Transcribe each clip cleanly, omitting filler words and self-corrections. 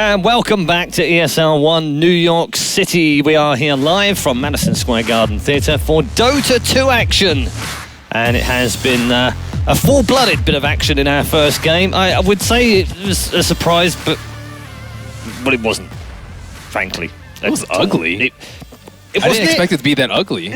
And welcome back to ESL One New York City. We are here live from Madison Square Garden Theatre for Dota 2 action. And it has been a full-blooded bit of action in our first game. I would say it was a surprise, but it wasn't, frankly. It was ugly. I didn't expect it to be that ugly.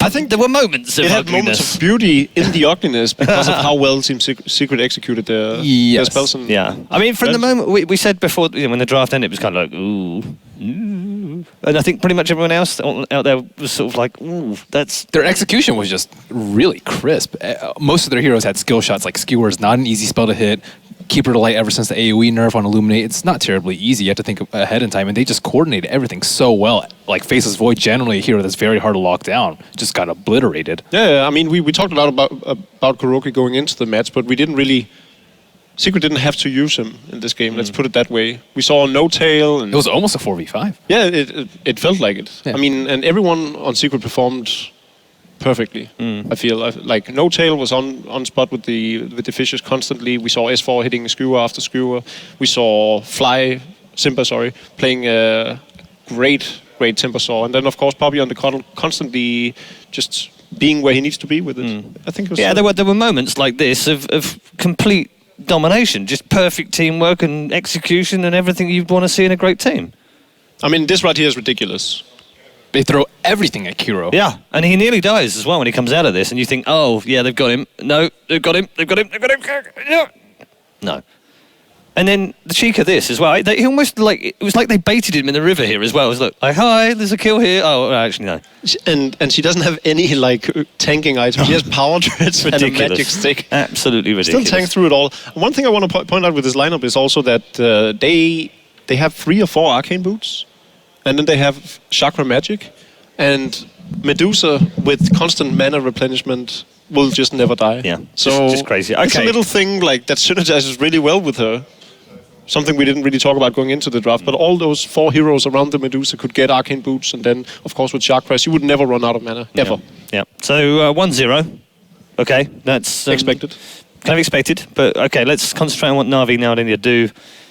I think there were moments of ugliness. It had moments of beauty in the ugliness because of how well Team Secret executed their spells. Yeah. I mean, from the moment we said before, when the draft ended, it was kind of like, ooh. And I think pretty much everyone else out there was sort of like, ooh, that's... Their execution was just really crisp. Most of their heroes had skill shots, like Skewer is not an easy spell to hit. Keeper to Light ever since the AoE nerf on Illuminate, it's not terribly easy. You have to think ahead in time, and they just coordinated everything so well. Like Faceless Void, generally a hero that's very hard to lock down, just got obliterated. Yeah, I mean, we talked a lot about Kuroki going into the match, but we didn't really... Secret didn't have to use him in this game, let's put it that way. We saw No Tail. And it was almost a 4v5. Yeah, it felt like it. Yeah. I mean, and everyone on Secret performed perfectly. I feel like No Tail was on spot with the fishes constantly. We saw S4 hitting skewer after skewer. We saw Simba playing a great Timber Saw, and then of course Poppy on the cuddle constantly just being where he needs to be with it. I think it was there were moments like this of complete domination, just perfect teamwork and execution and everything you'd want to see in a great team. I mean, this right here is ridiculous. They throw everything at Kuro. Yeah, and he nearly dies as well when he comes out of this, and you think, oh, yeah, they've got him. No, they've got him. No. And then the cheek of this as well. He almost it was like they baited him in the river here as well. It was like, hi, there's a kill here. Oh, actually, no. And she doesn't have any, tanking items. She has power treads and a magic stick. Absolutely ridiculous. Still tank through it all. One thing I want to point out with this lineup is also that they have 3 or 4 arcane boots. And then they have Chakra Magic, and Medusa with constant mana replenishment will just never die. Yeah, so just crazy. Okay. It's a little thing that synergizes really well with her. Something we didn't really talk about going into the draft, but all those 4 heroes around the Medusa could get arcane boots, and then, of course, with Chakras, you would never run out of mana, ever. Yeah. So 1-0. Okay, that's expected. Kind of expected, but okay, let's concentrate on what Na'Vi now need to do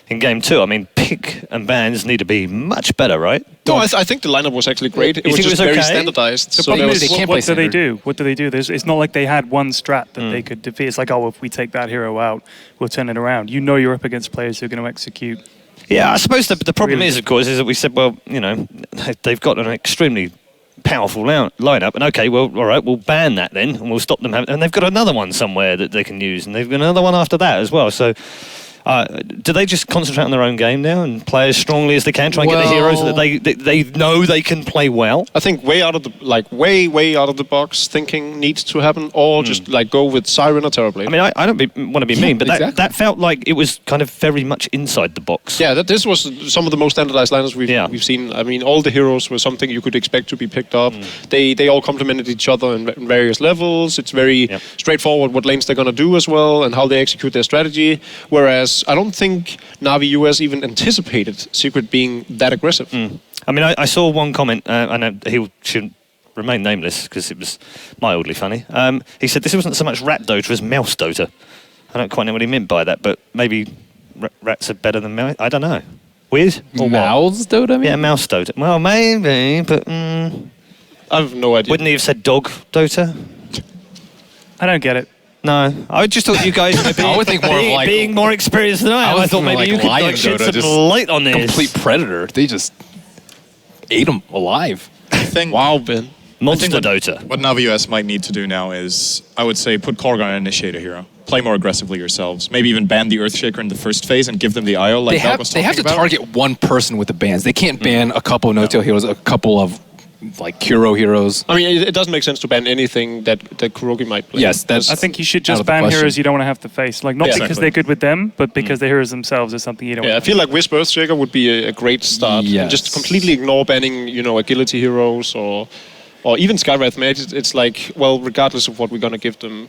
in game 2. I mean, pick and bans need to be much better, right? No, I think the lineup was actually great. It was just very standardized. So what do they do? What do they do? It's not like they had one strat that they could defeat. It's like, oh, if we take that hero out, we'll turn it around. You know you're up against players who are going to execute. Yeah, I suppose the problem is, of course, is that we said, well, they've got an extremely powerful lineup, and okay, well, all right, we'll ban that then, and we'll stop them having... And they've got another one somewhere that they can use, and they've got another one after that as well, so... do they just concentrate on their own game now and play as strongly as they can, try and get the heroes that they know they can play well? I think way out of the box thinking needs to happen, or just go with Siren or Terrorblade. I mean, I don't want to be mean, but that felt like it was kind of very much inside the box. Yeah, this was some of the most standardized lineups we've seen. I mean, all the heroes were something you could expect to be picked up. They all complemented each other in various levels. It's very straightforward what lanes they're going to do as well and how they execute their strategy. Whereas I don't think Na'Vi US even anticipated Secret being that aggressive. I mean, I saw one comment, I know he shouldn't remain nameless because it was mildly funny. He said this wasn't so much rat Dota as mouse Dota. I don't quite know what he meant by that, but maybe rats are better than mouse. I don't know. Weird? Or mouse Dota? I mean? Yeah, mouse Dota. Well, maybe, but... I have no idea. Wouldn't he have said dog Dota? I don't get it. No, I just thought you guys being more experienced than I am. I thought maybe you could shed some light on this. Complete predator. They just ate them alive. I think. Wow, Ben. Monster Dota. What Na'Vi US might need to do now is, I would say, put Korg on Initiator hero. Play more aggressively yourselves. Maybe even ban the Earthshaker in the first phase and give them the IO like Doug was talking about. They have to target one person with the bans. They can't ban a couple of no-tail heroes, a couple of Kuro heroes. I mean, it doesn't make sense to ban anything that Kuroki might play. Yes, I think you should just ban heroes you don't want to have to face. Not because they're good with them, but because the heroes themselves are something you don't want to I feel like Wisp Earthshaker would be a great start. Yes. Just completely ignore banning, agility heroes or even Skywrath Mage. It's like, well, regardless of what we're going to give them,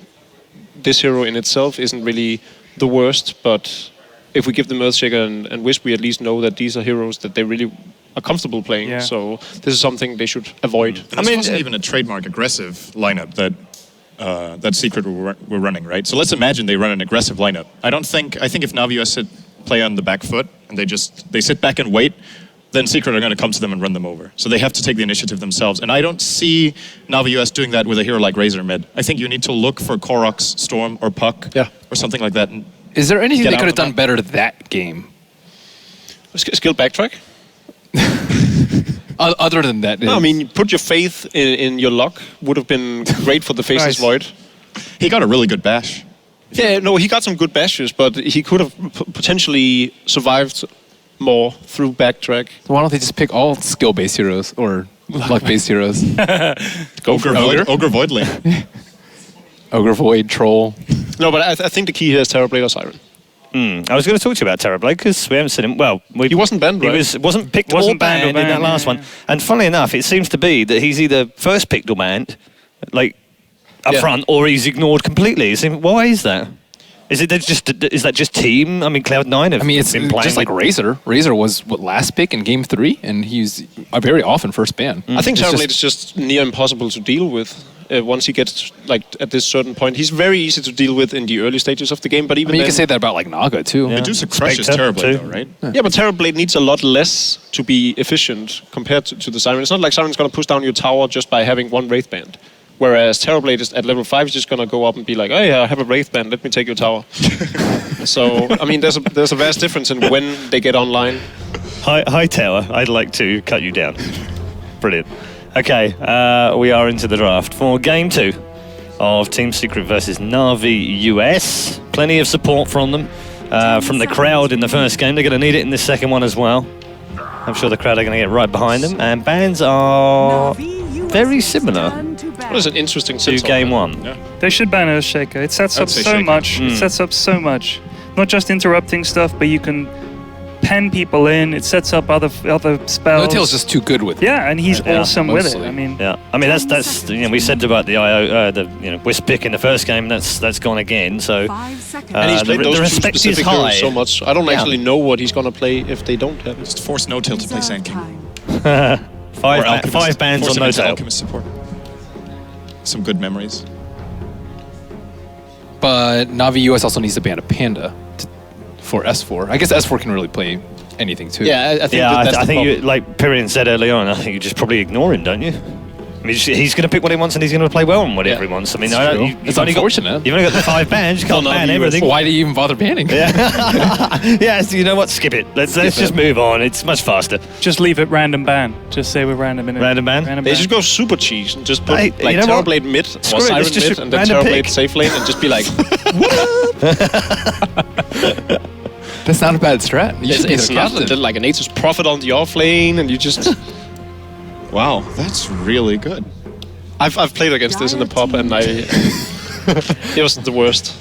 this hero in itself isn't really the worst, but if we give them Earthshaker and Wisp, we at least know that these are heroes that they really are comfortable playing. Yeah. So this is something they should avoid. And this wasn't even a trademark aggressive lineup that Secret were running, right? So let's imagine they run an aggressive lineup. I think if Na'Vi US play on the back foot and they sit back and wait, then Secret are going to come to them and run them over. So they have to take the initiative themselves. And I don't see Navi US doing that with a hero like Razor mid. I think you need to look for Korok's Storm or Puck or something like that. Is there anything Get they out could have of done better that game? Skill backtrack. Other than that, No, I mean, put your faith in your luck would have been great for the Faceless Nice. Void. He got a really good bash. Yeah, no, he got some good bashes, but he could have potentially survived more through backtrack. why don't they just pick all skill-based heroes or luck-based heroes? Ogre Void lane. Ogre, Void, Troll. No, but I think the key here is Terrorblade or Siren. I was going to talk to you about Terrorblade because we haven't seen him. Well, He wasn't banned, right? He wasn't picked Wasn't or banned, in that last one. And funnily enough, it seems to be that he's either first picked or banned, like up front, or he's ignored completely. Why is that? Is that just team? I mean, Cloud9 have I mean, it's been playing just like Razor. Razor was last pick in game 3, and he's a very often first ban. I think It's Terrorblade is just near impossible to deal with once he gets like at this certain point. He's very easy to deal with in the early stages of the game, but even I mean, you then, can say that about like Naga too. Yeah. Medusa crushes Spectre, Terrorblade too. though, right? yeah, but Terrorblade needs a lot less to be efficient compared to the Siren. It's not like Siren's going to push down your tower just by having one Wraith Band. Whereas Terrorblade is at level 5 is just going to go up and be like, oh yeah, I have a Wraith Band, let me take your tower. So, I mean, there's a vast difference in when they get online. Hi, Tower. I'd like to cut you down. Brilliant. Okay, we are into the draft for Game 2 of Team Secret versus Navi US. Plenty of support from them, from the crowd in the first game. They're going to need it in this second one as well. I'm sure the crowd are going to get right behind them. And bans are very similar What is an interesting to sense of Game that? 1. Yeah. They should ban Earthshaker. It sets I'd up say so Shaker. much. It sets up so much. Not just interrupting stuff, but you can pen people in. It sets up other spells. No-Tail's just too good with it. Yeah, and he's Yeah, awesome with it. mostly. I mean, Yeah, I mean that's we said about the Wisp pick in the first game. That's gone again. So 5 seconds. And he's the played those two respect is specific high. heroes so much. I don't Yeah. actually know what he's going to play if they don't have it. Just force No-Tail to play Sand King. Time. five bans Force on him into No-Tail. Alchemist support. Some good memories. But Navi US also needs to ban a Panda for S4. I guess S4 can really play anything too. Yeah, I think Yeah, that's I the think problem. you, like Pyrian said earlier on, I think you just probably ignore him, don't you? I mean, he's going to pick what he wants and he's going to play well on whatever he wants. I mean, It's true. you've It's only unfortunate. You've only got the 5 bans. You can't Well, ban Navi US everything. Why do you even bother banning? Yeah, so you know what? Skip it. Let's just move on. It's much faster. just leave it random ban. Just say we're random in it. Random ban? They just go super cheese and just put Hey, like you know what? Terrorblade mid Screw or it, Siren let's just mid and then random Terrorblade pick. safe lane and just be like, That's not a bad strat. You should be it's their not captain. like a Natus Prophet on the off lane and you just... Wow, that's really good. I've played against this in the pub and it wasn't the worst.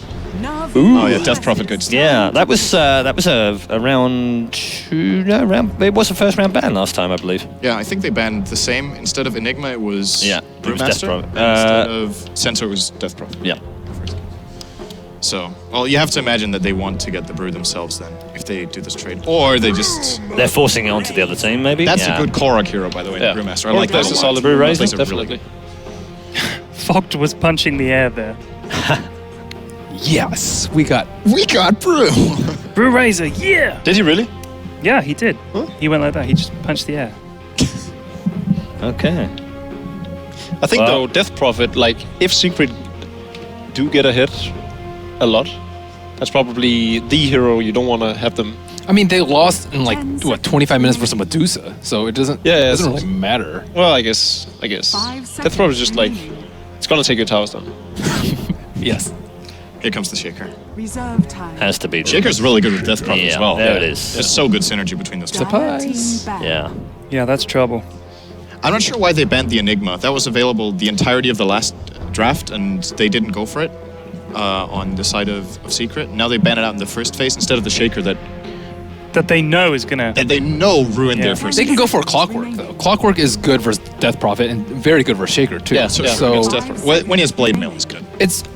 Oh yeah, Death Prophet good stuff. Yeah, that was a round 2. No, round. It was a first round ban last time, I believe. Yeah, I think they banned the same. Instead of Enigma, it was Yeah, it was Death Brewmaster. Prophet. And instead of Sensor, it was Death Prophet. Yeah. So, well, you have to imagine that they want to get the brew themselves then, if they do this trade. Or they just... They're forcing it onto the other team, maybe. That's Yeah. a good Korok hero, by the way, Yeah. the Brewmaster. I like that That's a a lot. solid Brew brew Razor, racer, Plays it really definitely. Fogt was punching the air there. Yes, we got Brew! Brew Razor, yeah! Did he really? Yeah, he did. He went like that. He just punched the air. Okay. I think Well- though, Death Prophet, like, if Secret do get ahead a lot, that's probably the hero you don't want to have them. I mean, they lost in like 10 what 25 minutes versus Medusa, so it doesn't. Yeah, it doesn't it's- really matter. Well, I guess. 5 Death Prophet is just like, remaining. it's gonna take your towers down. Yes. Here comes the Shaker. Reserve time. Has to be. Shaker's really good with Death Prophet Yeah, as well. there it is. There's so good synergy between those two. Dire team Surprise. back. Yeah. Yeah, that's trouble. I'm not sure why they banned the Enigma. That was available the entirety of the last draft, and they didn't go for it on the side of Secret. Now they ban it out in the first phase instead of the Shaker that That they know is gonna. they know ruined Yeah. their first. They can go for a Clockwork though. Clockwork is good versus Death Prophet and very good versus Shaker too. Yeah, So, yeah. so against Death Prophet. When he has Blade Mail, he's good.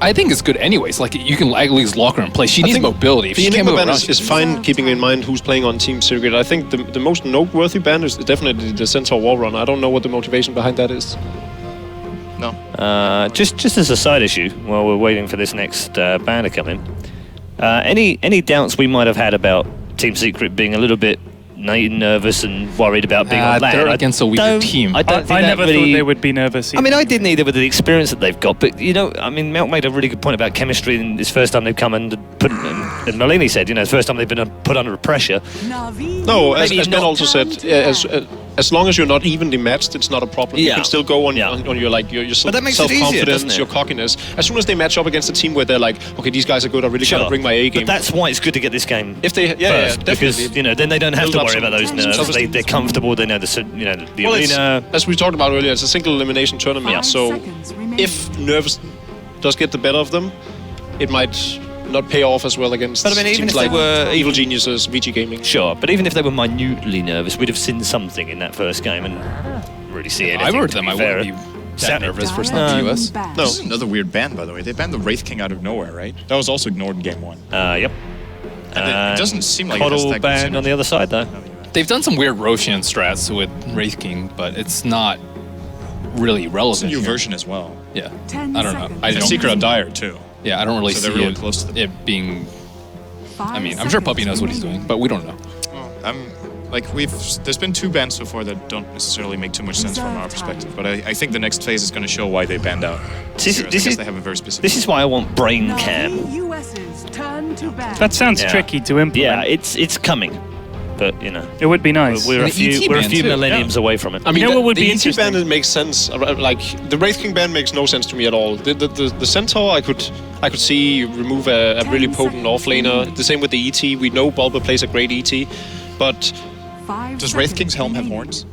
I think it's good anyways. Like you can at least lock her in place. She needs think mobility. If The she can't Enigma move ban around, is fine, keeping in mind who's playing on Team Secret. I think the most noteworthy ban is definitely the Centaur War Runner. I don't know what the motivation behind that is. No. Just as a side issue, while we're waiting for this next ban to come in, any doubts we might have had about Team Secret being a little bit nervous and worried about being on land. They're against a weaker team. I don't think I that never really, thought they would be nervous. I mean, I didn't either with the experience that they've got, but I mean, Melk made a really good point about chemistry, and it's first time they've come and and Malini said, it's the first time they've been put under pressure. No, as Maybe Ben not. also said, as long as you're not evenly matched, it's not a problem. You Yeah. can still go on Yeah. on your But that makes it easier, doesn't self-confidence, it? your cockiness. As soon as they match up against a team where they're like, okay, these guys are good, I really gotta bring my A game. But that's why it's good to get this game If they, first, because definitely. then they don't have Build to up worry some- about those some nerves. self-esteem. They're comfortable. They know the Well, it's, arena. as we talked about earlier, it's a single elimination tournament. Yeah. So 5 seconds remaining. if nerves does get the better of them, it might not pay off as well against But I mean, even teams if they like were Evil Geniuses, VG Gaming. Sure, but even if they were minutely nervous, we'd have seen something in that first game and really see If anything. I were to them, be I fair. wouldn't be that Saturday. nervous for Dire the being US. bashed. No. This is another weird ban, by the way. They banned the Wraith King out of nowhere, right? That was also ignored in game 1. Yep. And it doesn't seem like it has Coddle that good banned on synergy. the other side, though. They've done some weird Roshan strats with Wraith King, but it's not really It's a relevant. new here. version as well. Yeah. 10 I don't know. seconds. I And don't. Secret of Dire, too. Yeah, I don't really So see they're really it, close to the- it being. 5 I mean, I'm sure Puppy knows what he's seconds doing, but we don't know. There's been 2 bans so far that don't necessarily make too much sense from our perspective. But I think the next phase is going to show why they banned out. This Heroes. I is- guess they have a very specific. This is why I want brain remaining. cam. Navi US's turn to ban. That sounds Yeah. tricky to implement. Yeah, it's coming, but It would be nice. we're a And the few ET we're a ban few too, millenniums away from it. I mean, know what would the be ET interesting? ban it makes sense. Like the Wraith King ban makes no sense to me at all. The Centaur I could see remove a really 10 potent off seconds laner. remaining. The same with the ET. We know Bulba plays a great ET, but 5 Does Wraith seconds King's helm have remaining. horns?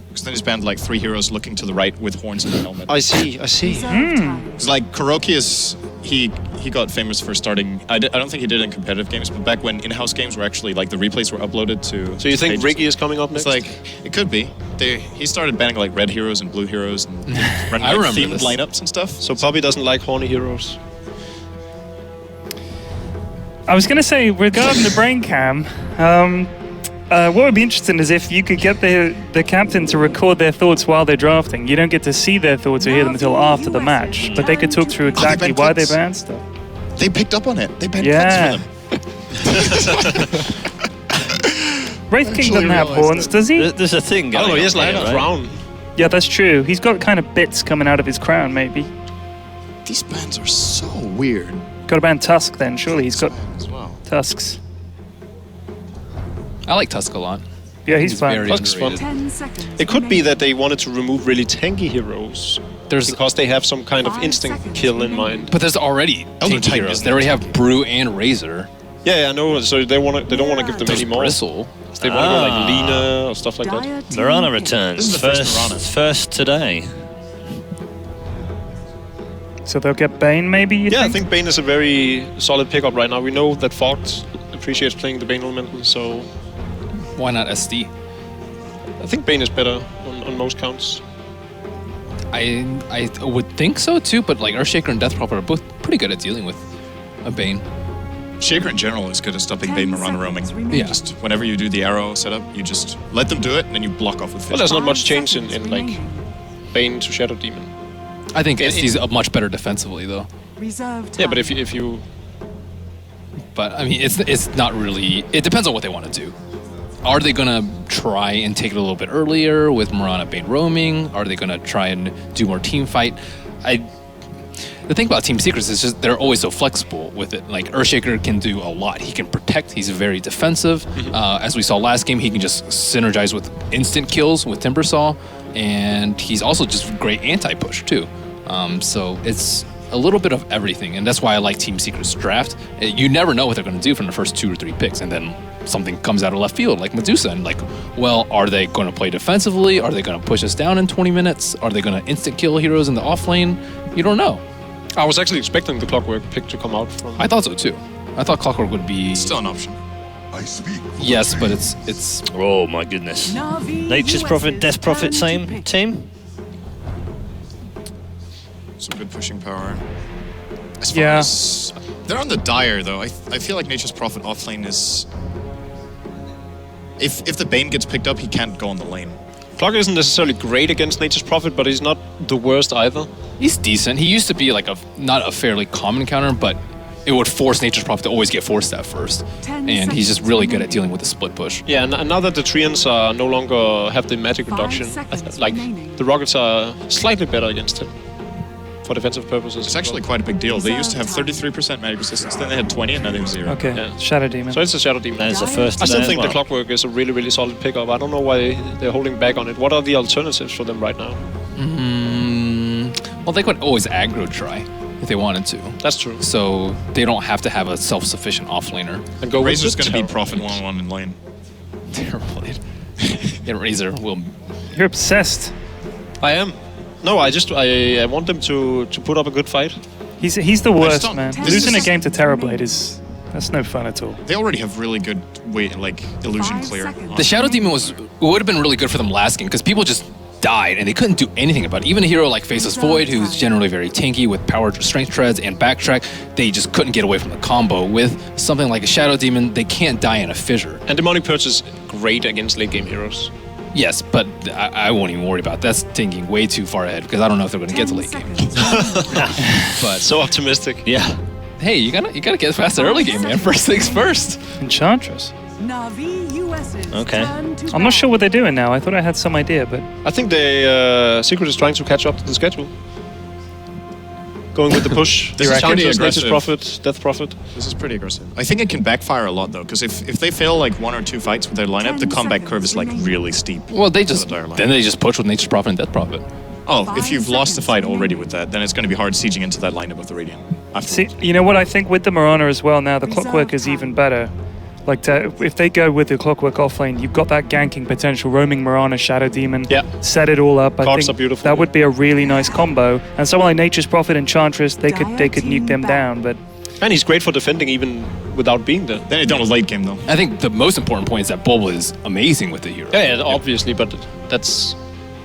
Because then he's banned like 3 heroes looking to the right with horns in the helmet. I see. Reserve time. It's like Kuroki is he got famous for starting. I don't think he did it in competitive games, but back when in-house games were actually like the replays were uploaded to. So you think pages. Riggy is coming up next? It's like it could be. He started banning like red heroes and blue heroes and running I like, remember themed this. lineups and stuff. so Puppy doesn't like horny heroes. I was going to say, regarding the brain cam, what would be interesting is if you could get the captain to record their thoughts while they're drafting. You don't get to see their thoughts or hear them until after the match, but they could talk through exactly banned why they clips. banned stuff. They picked up on it. They banned Yeah. clips for them. Wraith King doesn't have realised horns, does he? There's a thing I going don't know. He on has like here, a right? crown. Yeah, that's true. He's got kind of bits coming out of his crown, maybe. These bans are so weird. Got to ban Tusk then, surely. He's got As well. tusks. I like Tusk a lot. Yeah, he's fine. very Tusk's fun. underrated. 10 seconds. It could be remaining. that they wanted to remove really tanky heroes There's because they have some kind of 5 instinct seconds kill in remaining. mind. But there's already Elder tanky Titan heroes. isn't They already it? have Brew and Razor. Yeah, I know. So they don't want to give them There's any more. Bristle. So they want to go Ah. like Lina or stuff like that. Dire team Mirana pick. returns. This is the first Mirana. First today. So they'll get Bane, maybe, you Yeah, I think? think Bane is a very solid pickup right now. We know that Fox appreciates playing the Bane elemental, so Why not SD? I think Bane is better on most counts. I would think so too, but like Earthshaker and Deathpropper are both pretty good at dealing with a Bane. Shaker in general is good at stopping 10 Bane Mirana roaming. seconds remaining. Yeah. Just whenever you do the arrow setup, you just let them do it, and then you block off with Well, fish. there's not 5 much change seconds in like remaining. Bane to Shadow Demon. I think It- SD's much better defensively though. Reserve time. Yeah, but if you But I mean, it's not really. It depends on what they want to do. Are they gonna try and take it a little bit earlier with Mirana Bane roaming? Are they gonna try and do more team fight? The thing about Team Secrets is just they're always so flexible with it. Like Earthshaker can do a lot. He can protect. He's very defensive. As we saw last game, he can just synergize with instant kills with Timbersaw, and he's also just great anti-push too. So it's a little bit of everything, and that's why I like Team Secret's draft. You never know what they're going to do from the first 2 or 3 picks, and then something comes out of left field, like Medusa, and like, well, are they going to play defensively? Are they going to push us down in 20 minutes? Are they going to instant kill heroes in the off lane? You don't know. I was actually expecting the Clockwork pick to come out from. I thought so too. I thought Clockwork would be Still an option. yes, but it's Oh my goodness. Navi Nature's Prophet, US's Death Prophet, turn to same pick. team. Some good pushing power. As far Yeah. as they're on the Dire though. I feel like Nature's Prophet offlane is. If the Bane gets picked up, he can't go on the lane. Clock isn't necessarily great against Nature's Prophet, but he's not the worst either. he's decent. He used to be like not a fairly common counter, but it would force Nature's Prophet to always get forced at first. 10 And he's just really good at seconds dealing with the split push. Yeah, and now that the Treants are no longer have the magic 5 reduction, seconds like remaining. the Rockets are slightly better against him for defensive purposes. It's actually quite a big deal. They used to have 33% magic resistance, then they had 20, and now they have 0. Okay, Yeah. Shadow Demon. So it's a Shadow Demon. That is the first. I still there think as the well. Clockwork is a really, really solid pickup. I don't know why they're holding back on it. What are the alternatives for them right now? Well, they could always aggro try if they wanted to. That's true. So they don't have to have a self-sufficient offlaner. And go Razor's with going to beat Terror. Prophet 1-1 in lane. Terrible. Yeah, Razor will. You're obsessed. I am. No, I want them to put up a good fight. He's the worst, don't- man. this Losing a is- game to Terrorblade that's no fun at all. They already have really good illusion 5 clear. seconds. The Shadow Demon would have been really good for them last game because people just died and they couldn't do anything about it. Even a hero like Faceless Void, who's generally very tanky with power strength treads and backtrack, they just couldn't get away from the combo. With something like a Shadow Demon, they can't die in a fissure. And Demonic Purge is great against late game heroes. Yes, but I won't even worry about that. That's thinking way too far ahead because I don't know if they're going to get to 10 late game. seconds. But So optimistic. Yeah. hey, you gotta get past the early game, man. First things first. Enchantress. Navi US's Okay. turn to I'm not sure what bat. they're doing now. I thought I had some idea, but I think the Secret is trying to catch up to the schedule. Going with the push. This is pretty Enchantress, Nature's aggressive. Prophet, Death Prophet. This is pretty aggressive. I think it can backfire a lot though, because if they fail like 1 or 2 fights with their lineup, the 10 comeback curve is like seconds really steep. Well, they just entire line. then they just push with Nature's Prophet and Death Prophet. Oh, 5 if you've lost the fight seconds already remaining. with that, then it's going to be hard sieging into that lineup of the Radiant. see, Afterwards. you know what I think with the Mirana as well now, the Reserve Clockwork is time. even better. Like if they go with the Clockwork offlane, you've got that ganking potential, roaming Mirana, Shadow Demon, Yeah. set it all up. I Cards think are beautiful. that would be a really nice combo. And someone like Nature's Prophet, Enchantress, they could nuke them down. But And he's great for defending even without being there. Then it's done with late game though. I think the most important point is that Bulba is amazing with the hero. Yeah, obviously, but that's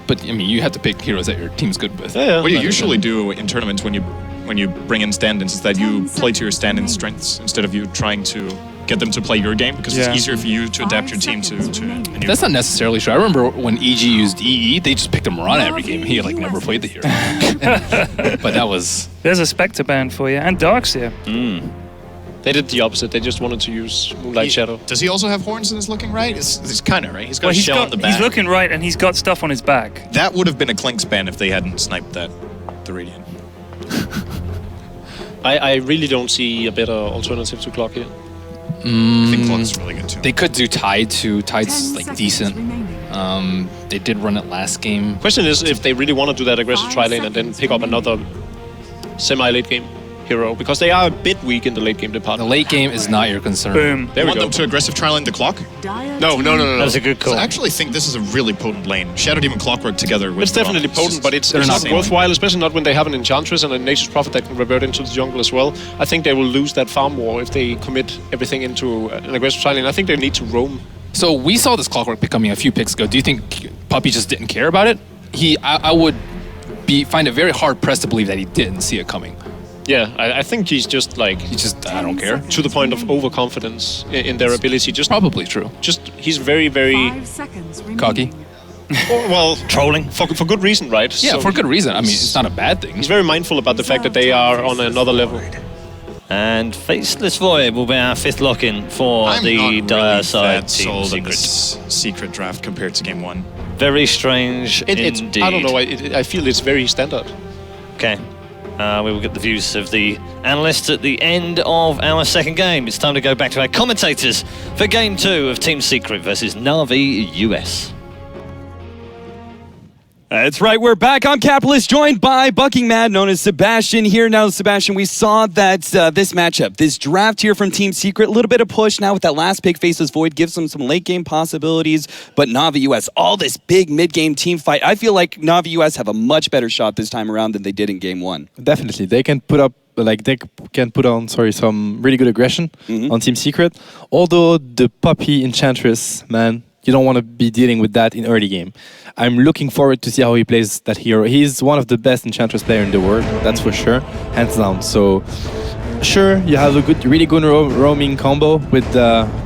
But I mean, you have to pick heroes that your team's good with. yeah. What you But- usually do in tournaments when you bring in stand-ins is that you play to your stand-in strengths instead of you trying to get them to play your game, because Yeah. it's easier for you to adapt your team to a new That's not necessarily true. I remember when EG used EE, they just picked a Mirana every game. He like never played the hero. But that was there's a Spectre band for you, and Darkseer. They did the opposite. They just wanted to use Moonlight Shadow. Does he also have horns in his looking right? It's kind of right. He's got Well, a shell on the back. he's looking right, and he's got stuff on his back. That would have been a Clink span if they hadn't sniped that, the Radiant. I really don't see a better alternative to Clock here. I think Clock's really good too. they could do Tide too. 10 Tide's like seconds decent. remaining. They did run it last game. Question is if they really want to do that aggressive 5 tri lane and then pick up seconds another semi-late game hero, because they are a bit weak in the late game The department. late game is not your concern. Boom. There you we want go. them to aggressive trialing the Clock? Dire No. That was a good call. I actually think this is a really potent lane. Shadow Demon Clockwork together with It's definitely Mirana. potent, but it's They're not not same worthwhile, especially not when they have an Enchantress and a Nature's Prophet that can revert into the jungle as well. I think they will lose that farm war if they commit everything into an aggressive tri lane. I think they need to roam. So we saw this Clockwork pick coming a few picks ago. Do you think Puppy just didn't care about it? I would find it very hard pressed to believe that he didn't see it coming. Yeah, I think he's just like He just I don't care. to the point of overconfidence in their ability. Probably true. He's very, very 5 seconds remaining. Cocky. well Trolling. for good reason, right? Yeah, So for good reason. I mean, it's not a bad thing. He's very mindful about the fact that they are on another level. And Faceless Void will be our 5th lock-in for I'm the not dire really side that team sold on secrets. this secret draft compared to game 1. Very strange It's indeed. I don't know. I feel it's very standard. Okay. We will get the views of the analysts at the end of our second game. It's time to go back to our commentators for game 2 of Team Secret versus Na'Vi US. That's right, we're back. I'm Capitalist, joined by Bucking Mad, known as Sebastian. Here now, Sebastian, we saw that this matchup, this draft here from Team Secret, a little bit of push now with that last pick, Faceless Void, gives them some late game possibilities. But Na'Vi US, all this big mid game team fight. I feel like Na'Vi US have a much better shot this time around than they did in game 1. Definitely, they can put on some really good aggression on Team Secret. Although the Puppy Enchantress, man, you don't want to be dealing with that in early game. I'm looking forward to see how he plays that hero. He's one of the best Enchantress player in the world, that's for sure, hands down. So sure, you have a really good roaming combo with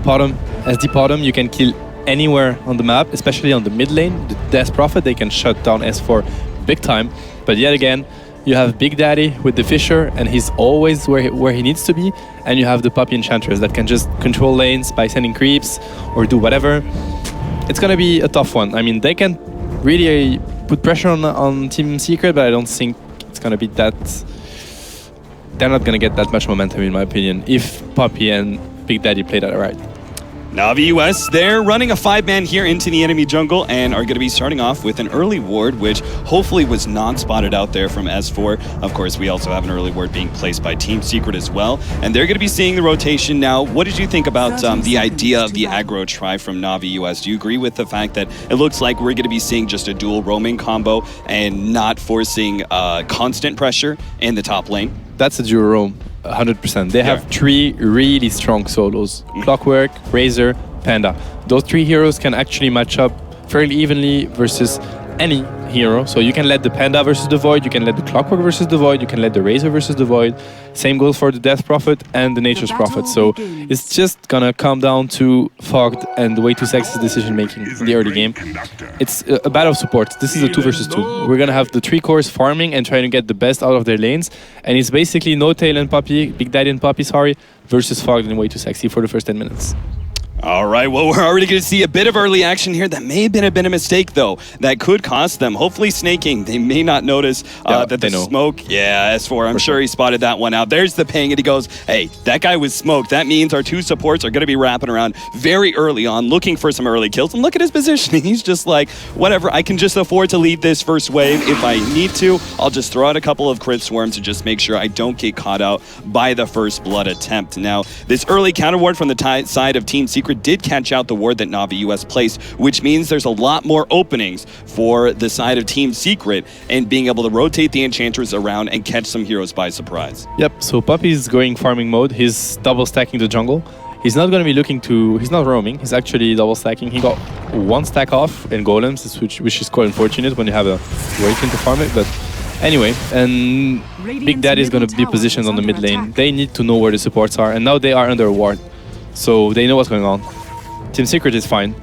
Potom, SD Potom. You can kill anywhere on the map, especially on the mid lane. The Death Prophet, they can shut down S4 big time. But yet again, you have Big Daddy with the Fisher, and he's always where he needs to be, and you have the Poppy Enchantress that can just control lanes by sending creeps or do whatever. It's gonna be a tough one. I mean, they can really put pressure on Team Secret, but I don't think it's gonna be that. They're not gonna get that much momentum, in my opinion, if Poppy and Big Daddy play that right. Navi US, they're running a 5-man here into the enemy jungle and are going to be starting off with an early ward, which hopefully was not spotted out there from S4. Of course, we also have an early ward being placed by Team Secret as well, and they're going to be seeing the rotation now. What did you think about the idea of the aggro try from Navi US? Do you agree with the fact that it looks like we're going to be seeing just a dual roaming combo and not forcing constant pressure in the top lane? That's a dual roam, 100%. They have 3 really strong solos: Clockwork, Razor, Panda. Those 3 heroes can actually match up fairly evenly versus any hero. So you can let the Panda versus the Void, you can let the Clockwork versus the Void, you can let the Razor versus the Void. Same goes for the Death Prophet and the Nature's Prophet. So it's just gonna come down to Fogged and the way too sexy decision making in the early game. It's a battle of support. This is a 2 versus 2. We're gonna have the 3 cores farming and trying to get the best out of their lanes. And it's basically No Tail and Poppy, Big Daddy and Poppy, sorry, versus Fogged and way too sexy for the first 10 minutes. All right, well, we're already going to see a bit of early action here. That may have been a mistake, though. That could cost them. Hopefully, snaking. They may not notice that the smoke. Yeah, S4, I'm sure he spotted that one out. There's the ping, and he goes, hey, that guy was smoked. That means our 2 supports are going to be wrapping around very early on, looking for some early kills. And look at his positioning. He's just like, whatever, I can just afford to lead this first wave. If I need to, I'll just throw out a couple of crit swarms to just make sure I don't get caught out by the first blood attempt. Now, this early counter ward from the side of Team Secret did catch out the ward that Navi US placed, which means there's a lot more openings for the side of Team Secret and being able to rotate the Enchantress around and catch some heroes by surprise. Yep, so Poppy's going farming mode. He's double stacking the jungle. He's not going to be looking to... He's not roaming. He's actually double stacking. He got 1 stack off in golems, which is quite unfortunate when you have a Awaken to farm it, but anyway, and Big Daddy is going to be positioned on the mid lane. They need to know where the supports are, and now they are under a ward, so they know what's going on. Team Secret is fine.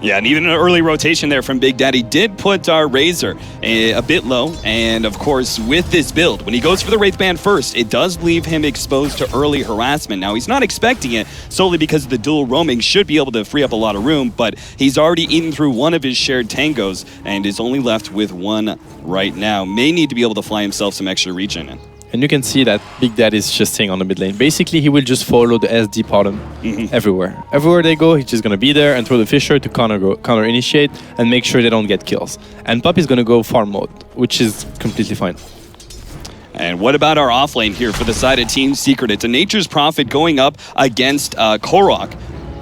Yeah, and even an early rotation there from Big Daddy did put our Razor a bit low. And of course, with this build, when he goes for the Wraithband first, it does leave him exposed to early harassment. Now, he's not expecting it solely because the dual roaming should be able to free up a lot of room, but he's already eaten through one of his shared tangos and is only left with 1 right now. May need to be able to fly himself some extra regen in. And you can see that Big Daddy is just staying on the mid lane. Basically, he will just follow the SD bottom everywhere. Everywhere they go, he's just going to be there and throw the Fisher to counter initiate and make sure they don't get kills. And Poppy's going to go farm mode, which is completely fine. And what about our off lane here for the side of Team Secret? It's a Nature's Prophet going up against Korok.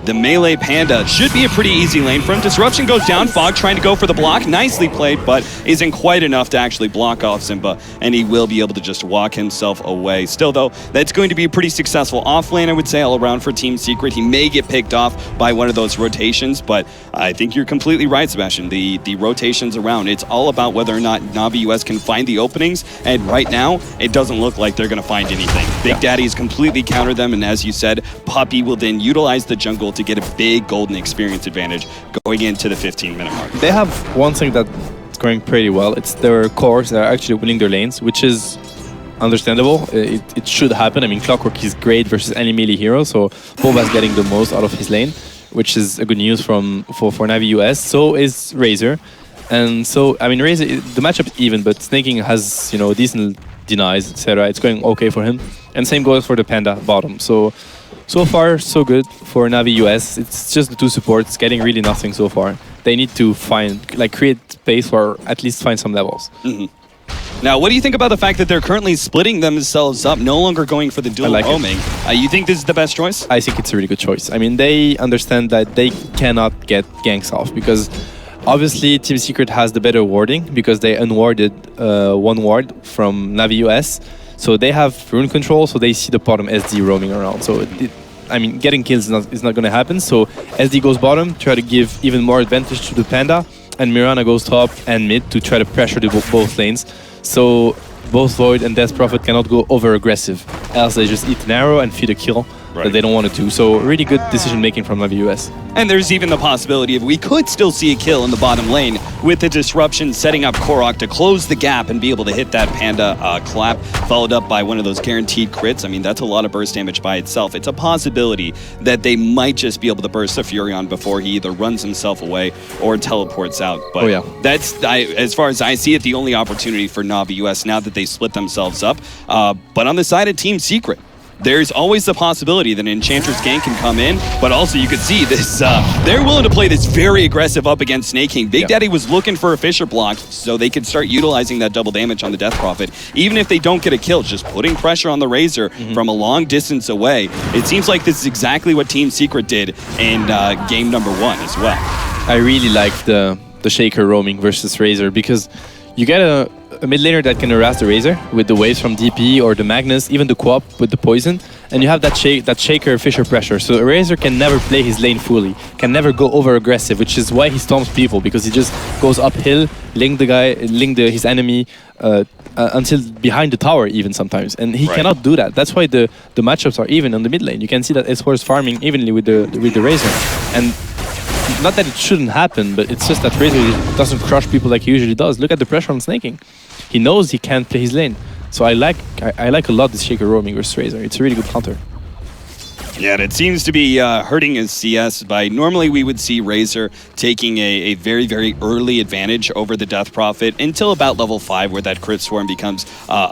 The melee Panda should be a pretty easy lane for him. Disruption goes down. Fog trying to go for the block. Nicely played, but isn't quite enough to actually block off Simba, and he will be able to just walk himself away. Still, though, that's going to be a pretty successful off lane, I would say, all around for Team Secret. He may get picked off by one of those rotations, but I think you're completely right, Sebastian. The rotations around, it's all about whether or not Navi US can find the openings, and right now, it doesn't look like they're going to find anything. Big Daddy has completely countered them, and as you said, Poppy will then utilize the jungle to get a big golden experience advantage going into the 15-minute mark. They have one thing that's going pretty well. It's their cores that are actually winning their lanes, which is understandable. It should happen. I mean, Clockwork is great versus any melee hero, so Boba's getting the most out of his lane, which is a good news for Navi US. So is Razor. And so, I mean, Razor, the matchup is even, but Snaking has, decent denies, etc. It's going okay for him. And same goes for the Panda bottom. So far, so good for Navi US. It's just the 2 supports getting really nothing so far. They need to create space or at least find some levels. Now, what do you think about the fact that they're currently splitting themselves up, no longer going for the dual roaming? You think this is the best choice? I think it's a really good choice. I mean, they understand that they cannot get ganks off because obviously Team Secret has the better warding because they unwarded 1 ward from Navi US. So they have rune control, so they see the bottom SD roaming around. So, getting kills is not going to happen. So SD goes bottom, try to give even more advantage to the Panda, and Mirana goes top and mid to try to pressure both lanes. So both Void and Death Prophet cannot go over aggressive, else they just eat an arrow and feed a kill. that they don't want to do. So really good decision making from Navi US. And there's even the possibility of we could still see a kill in the bottom lane with the disruption setting up Korok to close the gap and be able to hit that Panda clap, followed up by one of those guaranteed crits. I mean, that's a lot of burst damage by itself. It's a possibility that they might just be able to burst the Furion before he either runs himself away or teleports out. But that's, as far as I see it, the only opportunity for Navi US now that they split themselves up. But on the side of Team Secret, there's always the possibility that an Enchantress gank can come in, but also you could see this, they're willing to play this very aggressive up against Snake King. Big Daddy was looking for a Fissure block so they could start utilizing that double damage on the Death Prophet. Even if they don't get a kill, just putting pressure on the Razor from a long distance away. It seems like this is exactly what Team Secret did in game number 1 as well. I really like the Shaker roaming versus Razor because you get a mid laner that can harass the Razor with the waves from DP or the Magnus, even the Co-op with the poison, and you have that Shaker Fissure pressure. So a Razor can never play his lane fully, can never go over aggressive, which is why he stomps people, because he just goes uphill, link his enemy until behind the tower even sometimes, and he cannot do that. That's why the matchups are even on the mid lane. You can see that S4 is farming evenly with the Razor, and not that it shouldn't happen, but it's just that Razor doesn't crush people like he usually does. Look at the pressure on Snaking. He knows he can't play his lane. So I like a lot this Shaker roaming versus Razor. It's a really good counter. Yeah, and it seems to be hurting his CS by normally we would see Razor taking a very, very early advantage over the Death Prophet until about level 5 where that crit swarm becomes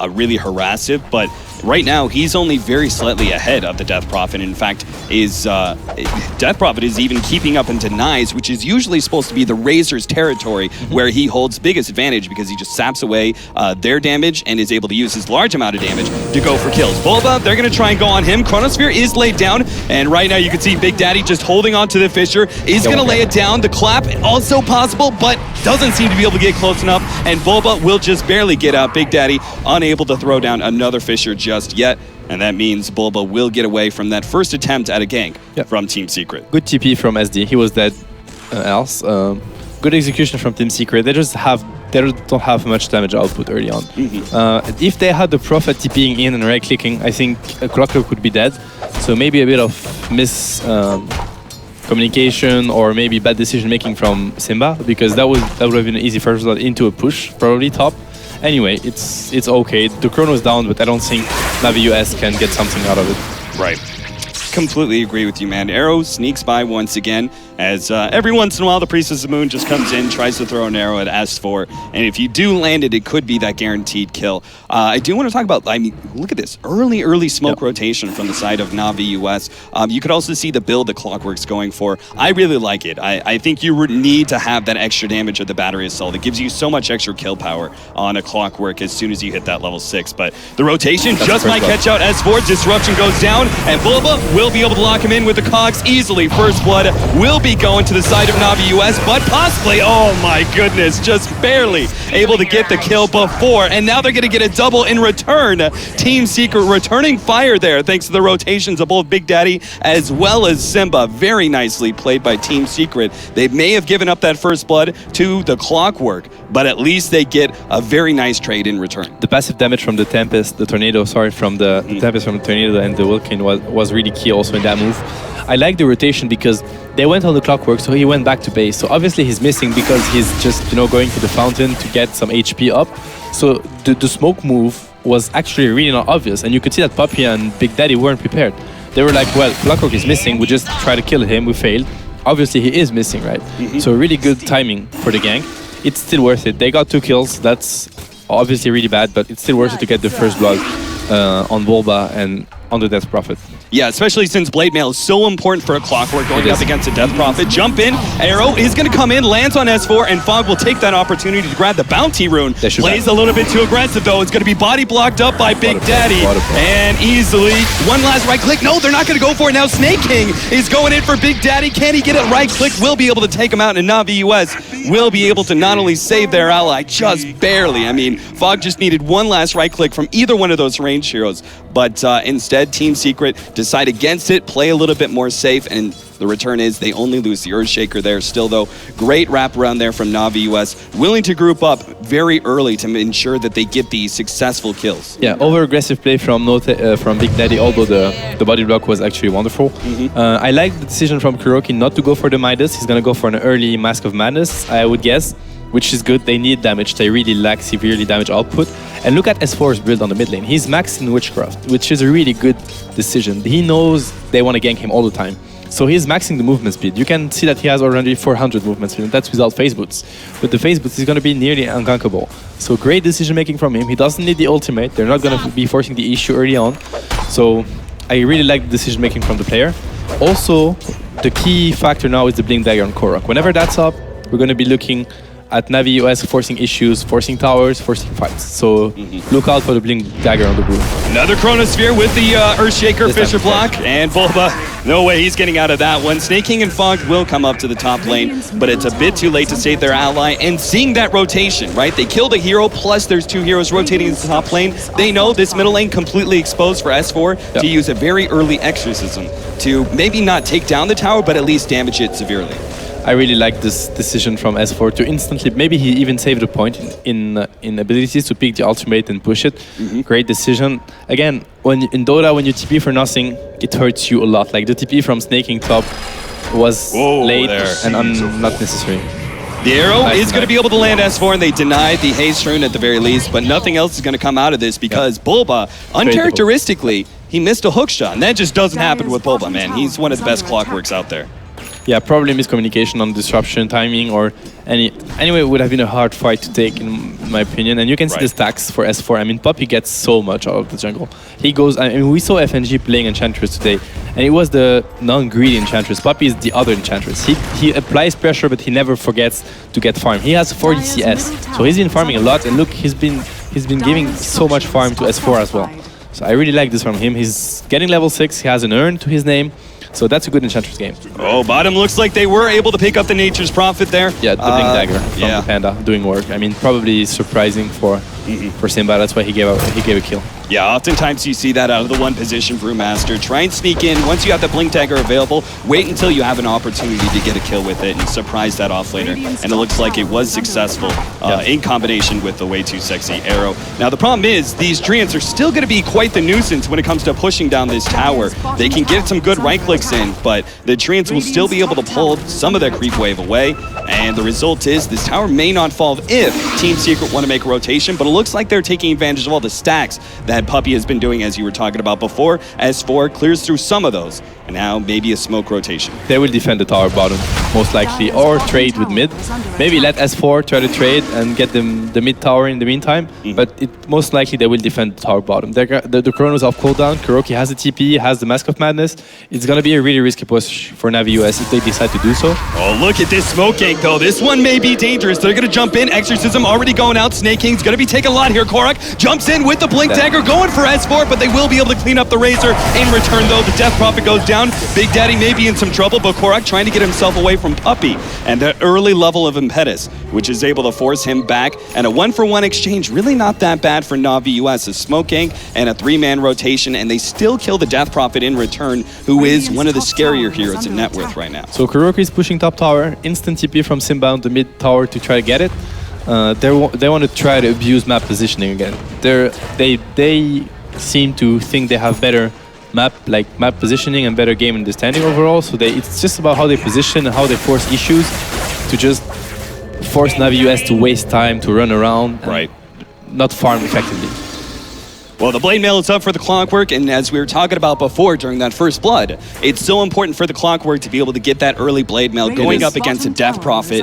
really harassive. But right now, he's only very slightly ahead of the Death Prophet. In fact, Death Prophet is even keeping up into Nyes, which is usually supposed to be the Razor's territory where he holds biggest advantage because he just saps away their damage and is able to use his large amount of damage to go for kills. Bulba, they're going to try and go on him. Chronosphere is laid down. And right now you can see Big Daddy just holding on to the Fissure, is going to lay it down. The clap also possible, but doesn't seem to be able to get close enough. And Bulba will just barely get out. Big Daddy unable to throw down another Fissure just yet. And that means Bulba will get away from that first attempt at a gank from Team Secret. Good TP from SD. He was dead else. Good execution from Team Secret. They don't have much damage output early on. If they had the Prophet TPing in and right-clicking, I think a Clockwork would be dead. So maybe a bit of communication or maybe bad decision-making from Simba, because that would have been an easy first blood into a push, probably top. Anyway, it's okay. The chrono is down, but I don't think Navi US can get something out of it. Right. Completely agree with you, man. Arrow sneaks by once again, as every once in a while the Priestess of the Moon just comes in, tries to throw an arrow at S4, and if you do land it, it could be that guaranteed kill. I do want to talk about, I mean, look at this, early smoke rotation from the side of Navi US. You could also see the build that Clockwork's going for. I really like it. I think you need to have that extra damage of the Battery Assault. It gives you so much extra kill power on a Clockwork as soon as you hit that level 6, but the rotation just might catch out S4. Disruption goes down, and Bulba will be able to lock him in with the cogs easily. First blood will be going to the side of Navi US, but possibly, oh my goodness, just barely able to get the kill before, and now they're going to get a double in return. Team Secret returning fire there thanks to the rotations of both Big Daddy as well as Simba. Very nicely played by Team Secret. They may have given up that first blood to the Clockwork, but at least they get a very nice trade in return. The passive damage from the Tempest, the Tornado, from the Tempest from the Tornado and the Wilkin was really key also in that move. I like the rotation because they went on the Clockwork, so he went back to base. So obviously he's missing because he's just, going to the fountain to get some HP up. So the smoke move was actually really not obvious, and you could see that Puppy and Big Daddy weren't prepared. They were like, well, Clockwork is missing, we just try to kill him, we failed. Obviously he is missing, right? So really good timing for the gank. It's still worth it. They got 2 kills, that's obviously really bad, but it's still worth it to get the first blood on Bulba and on the Death Prophet. Yeah, especially since Blade Mail is so important for a Clockwork going up against a Death Prophet. Jump in, Arrow is going to come in, lands on S4, and Fog will take that opportunity to grab the Bounty Rune. Plays a little bit too aggressive though. It's going to be body blocked up by Big Daddy. And easily, one last right click. No, they're not going to go for it now. Snake King is going in for Big Daddy. Can he get it right click? Will be able to take him out, and Navi US will be able to not only save their ally, just barely. I mean, Fog just needed one last right click from either one of those ranged heroes, but instead Team Secret decide against it, play a little bit more safe, and the return is they only lose the Earthshaker there. Still, though, great wraparound there from Navi US, willing to group up very early to ensure that they get these successful kills. Yeah, over-aggressive play from from Big Daddy, although the body block was actually wonderful. I like the decision from Kuroki not to go for the Midas. He's going to go for an early Mask of Madness, I would guess, which is good. They need damage. They really lack severely damage output. And look at S4's build on the mid lane. He's maxed in Witchcraft, which is a really good decision. He knows they want to gank him all the time. So he's maxing the movement speed. You can see that he has already 400 movement speed, and that's without phase boots. With the phase boots, he's going to be nearly ungankable. So great decision making from him. He doesn't need the ultimate. They're not going to be forcing the issue early on. So I really like the decision making from the player. Also, the key factor now is the Blink Dagger on Korok. Whenever that's up, we're going to be looking at Navi US forcing issues, forcing towers, forcing fights. So look out for the Blink Dagger on the blue. Another Chronosphere with the Earthshaker Fisher block, and Bulba, no way he's getting out of that one. Snake King and Fog will come up to the top lane, but it's a bit too late to save their ally, and seeing that rotation, right? They killed a hero, plus there's 2 heroes rotating into the top lane. They know this middle lane completely exposed for S4 to use a very early exorcism to maybe not take down the tower, but at least damage it severely. I really like this decision from S4 to instantly, maybe he even saved a point in abilities to pick the ultimate and push it. Great decision. Again, in Dota, when you TP for nothing, it hurts you a lot. Like the TP from Snaking top was late and not necessary. The arrow is going to be able to land S4, and they denied the haste rune at the very least, but nothing else is going to come out of this because Bulba, uncharacteristically, he missed a hook shot, and that just doesn't happen with Bulba, man. He's one of the best clockworks out there. Yeah, probably miscommunication on disruption timing or anyway, it would have been a hard fight to take in my opinion. And you can see the stacks for S4. I mean, Puppy gets so much out of the jungle. He goes, I mean, we saw FNG playing Enchantress today, and it was the non-greedy Enchantress. Puppy is the other Enchantress. He applies pressure, but he never forgets to get farm. He has 40 CS, so he's been farming a lot, and look, he's been giving so much farm to S4 as well. So I really like this from him. He's getting level 6, he has an urn to his name. So that's a good Enchantress game. Oh, bottom looks like they were able to pick up the Nature's Prophet there. Yeah, the Blink Dagger from the Panda doing work. I mean, probably surprising for Simba. That's why he gave a kill. Yeah, oftentimes you see that out of the one position Brewmaster. Try and sneak in. Once you have the Blink Dagger available, wait until you have an opportunity to get a kill with it and surprise that offlaner. And it looks like it was successful in combination with the way too sexy arrow. Now, the problem is these Treants are still going to be quite the nuisance when it comes to pushing down this tower. They can get some good right clicks in, but the Treants will still be able to pull some of that creep wave away. And the result is this tower may not fall if Team Secret want to make a rotation, but it looks like they're taking advantage of all the stacks that Puppy has been doing, as you were talking about before. S4 clears through some of those, and now maybe a smoke rotation. They will defend the tower bottom, most likely, or trade with mid. Maybe let S4 try to trade and get them the mid tower in the meantime, but most likely they will defend the tower bottom. The Chrono's off cooldown, Kuroki has the TP, has the Mask of Madness. It's going to be a really risky push for Navi US if they decide to do so. Oh, look at this smoke gank, though. This one may be dangerous. They're going to jump in. Exorcism already going out. Snake King's going to be taking a lot here. Korok jumps in with the Blink Dagger, going for S4, but they will be able to clean up the Razor. In return, though, the Death Prophet goes down. Big Daddy may be in some trouble, but Korok trying to get himself away from Puppy. And the early level of Impetus, which is able to force him back. And a 1-for-1 exchange, really not that bad for Navi US. A smoke gank and a 3-man rotation, and they still kill the Death Prophet in return, who is one of the scarier heroes in net worth right now. So Kuroki is pushing top tower, instant TP from Simba on the mid tower to try to get it. They want to try to abuse map positioning again. They seem to think they have better map positioning and better game understanding overall. So it's just about how they position and how they force issues to just force Navi US to waste time to run around, and not farm effectively. Well, the Blade Mail is up for the Clockwork, and as we were talking about before during that first blood, it's so important for the Clockwork to be able to get that early Blade Mail going up against a Death Prophet.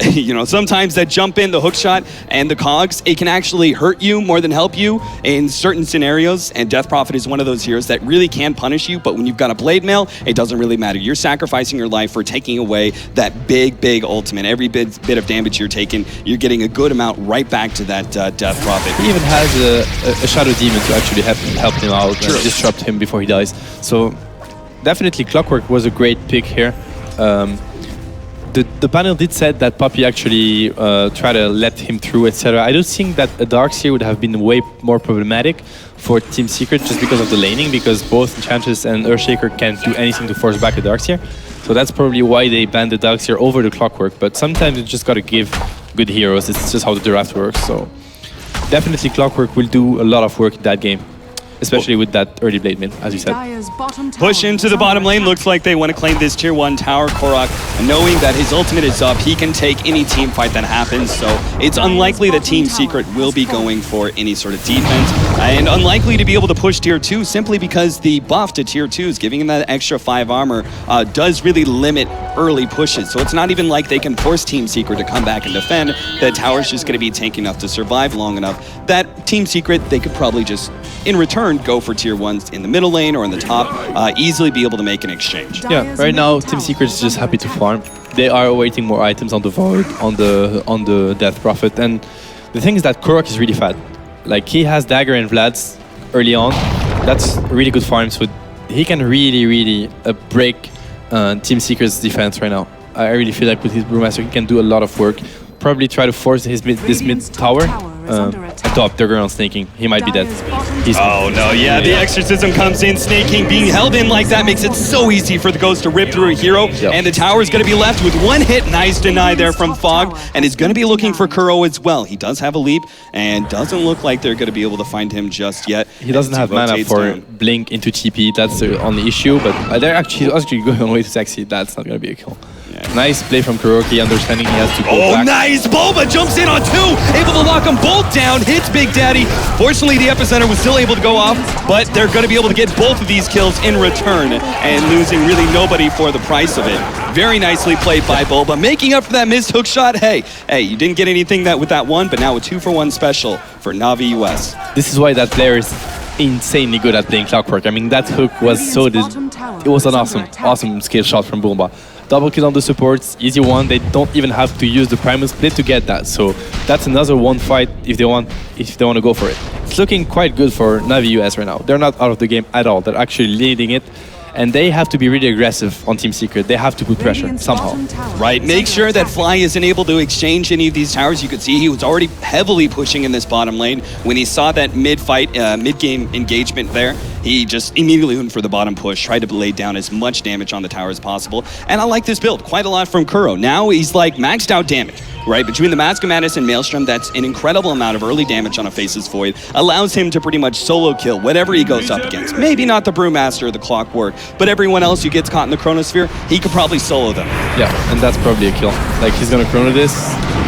You know, sometimes that jump in, the hook shot, and the cogs, it can actually hurt you more than help you in certain scenarios, and Death Prophet is one of those heroes that really can punish you, but when you've got a Blade Mail, it doesn't really matter. You're sacrificing your life for taking away that big ultimate. Every bit of damage you're taking, you're getting a good amount right back to that Death Prophet. He even has a Shadow Demon to actually help him out and disrupt him before he dies. So definitely Clockwork was a great pick here. The the panel did said that Poppy actually tried to let him through, etc. I do think that a Darkseer would have been way more problematic for Team Secret just because of the laning, because both Enchantress and Earthshaker can't do anything to force back a Darkseer. So that's probably why they banned the Darkseer over the Clockwork. But sometimes you just got to give good heroes. It's just how the draft works. So definitely Clockwork will do a lot of work in that game, especially with that early blade mid, as you said. Push into the bottom lane. Looks like they want to claim this tier 1 tower. Korok, knowing that his ultimate is up, he can take any team fight that happens. So it's unlikely that Team Secret will be going for any sort of defense. And unlikely to be able to push tier 2 simply because the buff to tier 2s, giving him that extra 5 armor, does really limit early pushes. So it's not even like they can force Team Secret to come back and defend. The tower's just going to be tanky enough to survive long enough that Team Secret, they could probably just, in return, go for tier 1s in the middle lane or in the top, easily be able to make an exchange. Yeah, right now Team Secret is just happy to farm. They are awaiting more items on the Void, on the Death Prophet, and the thing is that Korok is really fat. Like, he has Dagger and Vlad's early on. That's really good farm, so he can really break Team Secret's defense right now. I really feel like with his Brewmaster he can do a lot of work. Probably try to force this mid tower. Top, they're going on Snaking. He might be dead. Oh no, yeah, the Exorcism comes in. Snaking being held in like that makes it so easy for the Ghost to rip through a hero. Yep. And the tower is going to be left with one hit. Nice deny there from Fog. And is going to be looking for Kuro as well. He does have a leap and doesn't look like they're going to be able to find him just yet. He doesn't have mana for Blink into TP. That's the only issue. But they're actually going on way to Sexy. That's not going to be a kill. Yeah. Nice play from Kuroki, understanding he has to go back. Nice! Bulba jumps in on 2, able to lock them both down, hits Big Daddy. Fortunately, the Epicenter was still able to go off, but they're going to be able to get both of these kills in return and losing really nobody for the price of it. Very nicely played by Bulba, making up for that missed hook shot. Hey, you didn't get anything with that one, but now a 2-for-1 special for Navi US. This is why that player is insanely good at playing Clockwork. I mean, that hook was it was an awesome skill shot from Bulba. Double kill on the supports, easy one. They don't even have to use the Primal Split to get that. So that's another one fight if they want to go for it. It's looking quite good for Navi US right now. They're not out of the game at all. They're actually leading it. And they have to be really aggressive on Team Secret. They have to put pressure somehow. Right, make sure that Fly isn't able to exchange any of these towers. You could see he was already heavily pushing in this bottom lane. When he saw that mid-fight, mid-game engagement there, he just immediately went for the bottom push, tried to lay down as much damage on the tower as possible. And I like this build quite a lot from Kuro. Now he's like maxed out damage. Right, between the Mask of Madness and Maelstrom, that's an incredible amount of early damage on a Faceless Void. Allows him to pretty much solo kill whatever he goes up against. Maybe not the Brewmaster or the Clockwork, but everyone else who gets caught in the Chronosphere, he could probably solo them. Yeah, and that's probably a kill. Like, he's gonna Chrono this,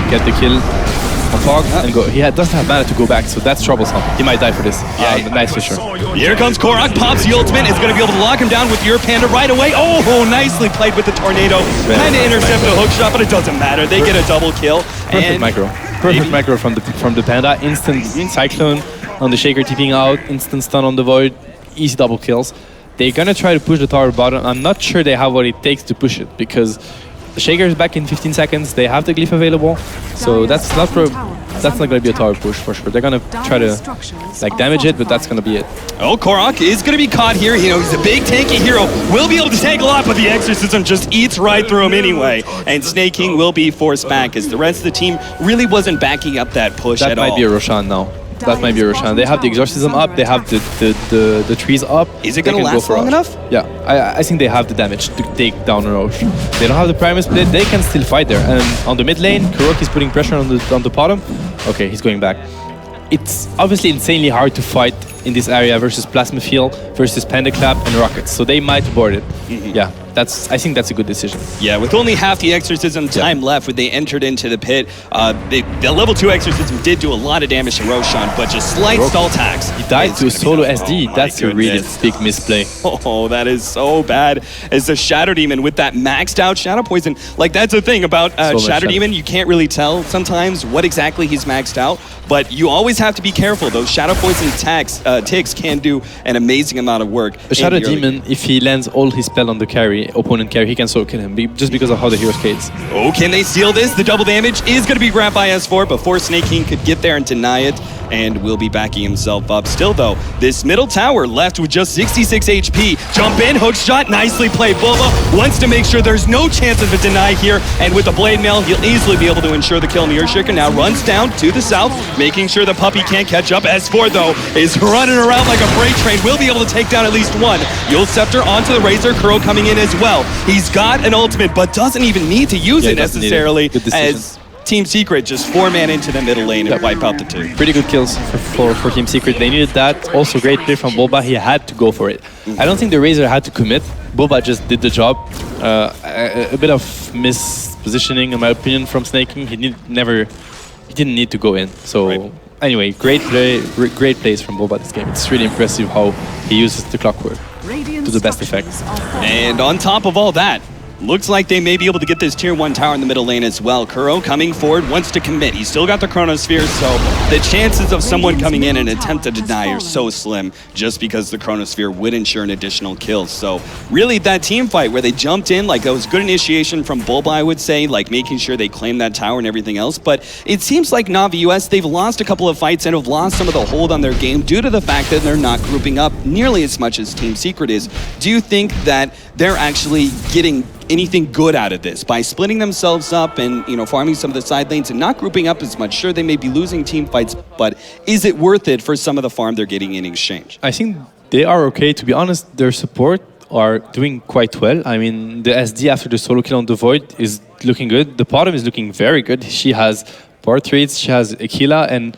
get the kill on Fog, and go. He doesn't have mana to go back, so that's troublesome. He might die for this. Yeah, nice for sure. Here comes Korok, pops the ultimate, is going to be able to lock him down with your Panda right away. Oh, nicely played with the Tornado. Kind of intercepted a hook shot, but it doesn't matter. They get a double kill. Perfect micro. Perfect micro from the Panda. Instant Cyclone on the Shaker TPing out. Instant stun on the Void. Easy double kills. They're going to try to push the tower bottom. I'm not sure they have what it takes to push it, because the Shaker is back in 15 seconds. They have the glyph available, so that's not going to be a tower push for sure. They're going to try to damage it, but that's going to be it. Oh, Korok is going to be caught here. You know, he's a big tanky hero. Will be able to tank a lot, but the Exorcism just eats right through him anyway. And Snake King will be forced back as the rest of the team really wasn't backing up that push at all. That might be a Roshan now. That might be a Roshan. They have the Exorcism up, they have the trees up. Is it going to last long enough? Yeah, I think they have the damage to take down Roche. They don't have the Primal Split, they can still fight there. And on the mid lane, Kurok is putting pressure on the bottom. Okay, he's going back. It's obviously insanely hard to fight in this area versus Plasma Field, versus Panda Clap and Rockets, so they might board it. Yeah, I think that's a good decision. Yeah, with only half the Exorcism time left when they entered into the pit, the level 2 Exorcism did do a lot of damage to Roshan, but just slight stall tax. He died to a solo SD. That's a really big misplay. Oh, that is so bad. As the Shadow Demon with that maxed out Shadow Poison. Like, that's the thing about Shadow Demon, you can't really tell sometimes what exactly he's maxed out, but you always have to be careful. Those Shadow Poison ticks can do an amazing amount of work. A Shadow Demon, if he lands all his spell on the opponent carry, he can solo kill him just because of how the hero skates. Oh, can they steal this? The double damage is going to be grabbed by S4 before Snake King could get there and deny it. and will be backing himself up. Still though, this middle tower left with just 66 HP. Jump in, hook shot, nicely played. Bulba wants to make sure there's no chance of a deny here, and with the blade mail, he'll easily be able to ensure the kill on the Earthshaker. Now runs down to the south, making sure the puppy can't catch up. S4 though is running around like a freight train, will be able to take down at least one. Yule Scepter onto the Razor, Kuro coming in as well. He's got an ultimate, but doesn't even need to use it necessarily, as Team Secret just 4-man into the middle lane and wipe out the two. Pretty good kills for Team Secret. They needed that. Also great play from Boba. He had to go for it. I don't think the Razor had to commit. Boba just did the job. A bit of mispositioning, in my opinion, from Snaking. He didn't need to go in. So anyway, great plays from Boba this game. It's really impressive how he uses the clockwork to the best effect. And on top of all that, looks like they may be able to get this tier 1 tower in the middle lane as well. Kuro coming forward, wants to commit. He's still got the Chronosphere, so the chances of someone coming in and attempt to deny are so slim just because the Chronosphere would ensure an additional kill. So really that team fight where they jumped in, like that was good initiation from Bulba, I would say, like making sure they claim that tower and everything else. But it seems like Navi US, they've lost a couple of fights and have lost some of the hold on their game due to the fact that they're not grouping up nearly as much as Team Secret is. Do you think that they're actually getting anything good out of this by splitting themselves up and, you know, farming some of the side lanes and not grouping up as much? Sure, they may be losing team fights, but is it worth it for some of the farm they're getting in exchange? I think they are okay. To be honest, their support are doing quite well. I mean, the SD after the solo kill on the Void is looking good. The bottom is looking very good. She has bar trades, she has Aquila, and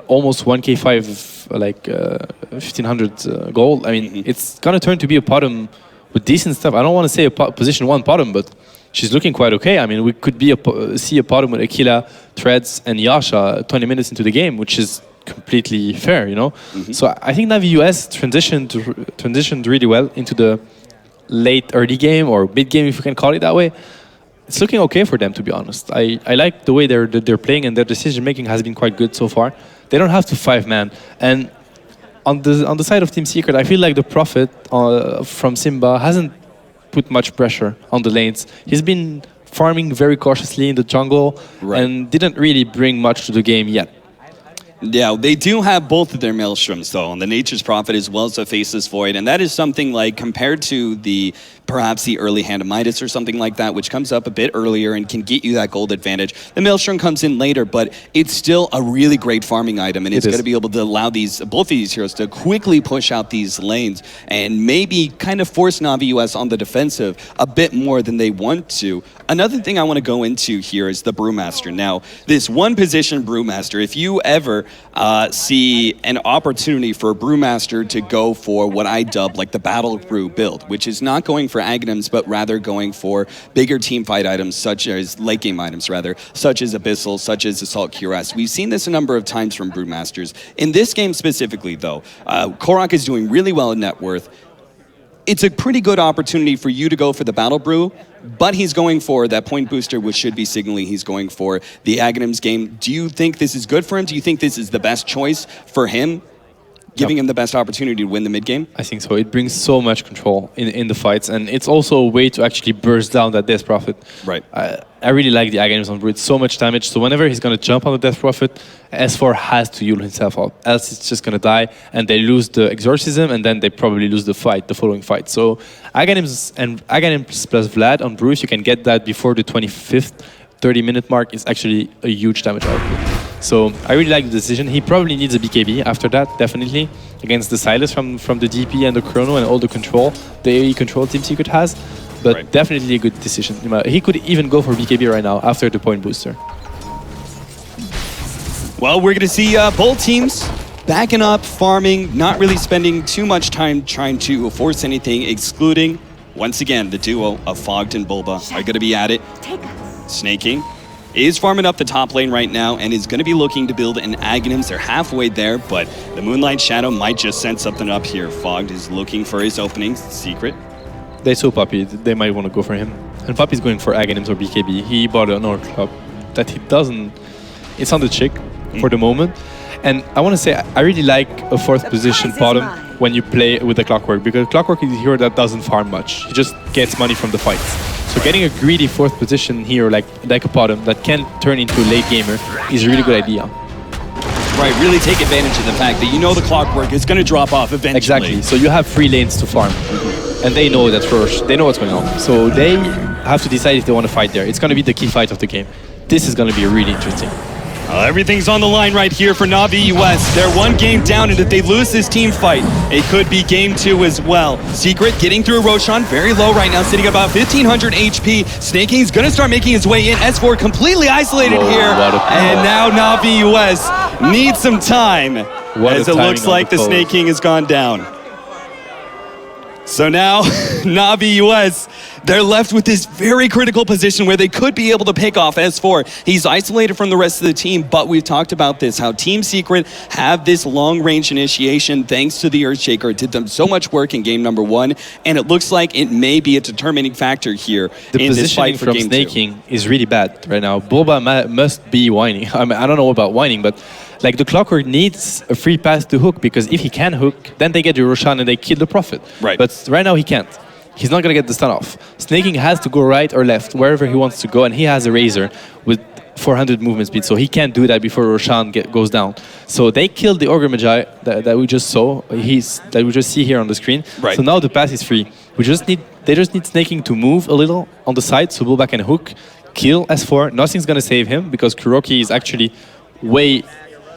almost 1k5, like 1500 gold. I mean, it's gonna turn to be a bottom with decent stuff. I don't want to say a position 1 bottom, but she's looking quite okay. I mean, we could be see a bottom with Aquila, Treads, and Yasha 20 minutes into the game, which is completely fair, you know? So I think Navi US transitioned really well into the late early game, or mid game if you can call it that way. It's looking okay for them, to be honest. I like the way they're playing, and their decision making has been quite good so far. They don't have to 5-man. And on the side of Team Secret, I feel like the Prophet from Simba hasn't put much pressure on the lanes. He's been farming very cautiously in the jungle and didn't really bring much to the game yet. Yeah, they do have both of their Maelstroms, though, on the Nature's Prophet as well as the Faceless Void, and that is something like, compared to perhaps the early Hand of Midas or something like that, which comes up a bit earlier and can get you that gold advantage. The Maelstrom comes in later, but it's still a really great farming item, and it's going to be able to allow both of these heroes to quickly push out these lanes and maybe kind of force Navi US on the defensive a bit more than they want to. Another thing I want to go into here is the Brewmaster. Now, this one position Brewmaster, if you ever see an opportunity for a Brewmaster to go for what I dub like the Battle Brew build, which is not going for Aghanims, but rather going for bigger team fight items, such as late game items rather, such as Abyssal, such as Assault Cuirass. We've seen this a number of times from Brewmasters. In this game specifically though, Korok is doing really well in net worth. It's a pretty good opportunity for you to go for the Battle Brew, but he's going for that point booster, which should be signaling he's going for the Aghanims game. Do you think this is good for him? Do you think this is the best choice for him, giving him the best opportunity to win the mid game? I think so. It brings so much control in the fights, and it's also a way to actually burst down that Death Prophet. Right. I really like the Aghanims on Brew. It's so much damage, so whenever he's going to jump on the Death Prophet, S4 has to Yule himself out, else it's just going to die, and they lose the Exorcism, and then they probably lose the following fight. So Aghanims plus Vlad on Brew, if you can get that before the 25th 30-minute mark, is actually a huge damage output. So I really like the decision. He probably needs a BKB after that, definitely, against the Silas from the DP and the Chrono and all the control, the AoE control Team Secret has. But definitely a good decision. He could even go for BKB right now after the point booster. Well, we're going to see both teams backing up, farming, not really spending too much time trying to force anything, excluding, once again, the duo of Fogged and Bulba are going to be at it. Snaking is farming up the top lane right now and is going to be looking to build an Aghanims. They're halfway there, but the Moonlight Shadow might just send something up here. Fogged is looking for his opening. Secret. They saw Puppy. They might want to go for him. And Puppy's going for Aghanims or BKB. He bought another club that he doesn't... It's on the chick for the moment. And I want to say, I really like a fourth position bottom when you play with the Clockwork, because Clockwork is a hero that doesn't farm much. He just gets money from the fights. So getting a greedy fourth position here, like a bottom, that can turn into a late gamer is a really good idea. Right, really take advantage of the fact that you know the clockwork is going to drop off eventually. Exactly. So you have 3 lanes to farm. And they know that Roche, they know what's going on. So they have to decide if they want to fight there. It's going to be the key fight of the game. This is going to be really interesting. Everything's on the line right here for Navi US. They're 1 game down, and if they lose this team fight, it could be game 2 as well. Secret getting through Roshan, very low right now, sitting about 1,500 HP. Snaking's gonna start making his way in. S4 completely isolated here. And now Navi US needs some time, as it looks like the Snake King has gone down. So now, Navi US, they're left with this very critical position where they could be able to pick off S4. He's isolated from the rest of the team, but we've talked about this, how Team Secret have this long-range initiation thanks to the Earthshaker. It did them so much work in game number 1, and it looks like it may be a determining factor here in this fight for game 2. The positioning from Snaking is really bad right now. Boba must be whining. I mean, I don't know about whining, but like the Clockwork needs a free pass to hook, because if he can hook, then they get the Roshan and they kill the Prophet. Right. But right now he can't. He's not going to get the stun off. Snaking has to go right or left, wherever he wants to go, and he has a Razor with 400 movement speed, so he can't do that before Roshan goes down. So they killed the Ogre Magi that we just saw, that we just see here on the screen. Right. So now the pass is free. They just need Snaking to move a little on the side, so Bullback can hook, kill S4. Nothing's going to save him, because Kuroki is actually way...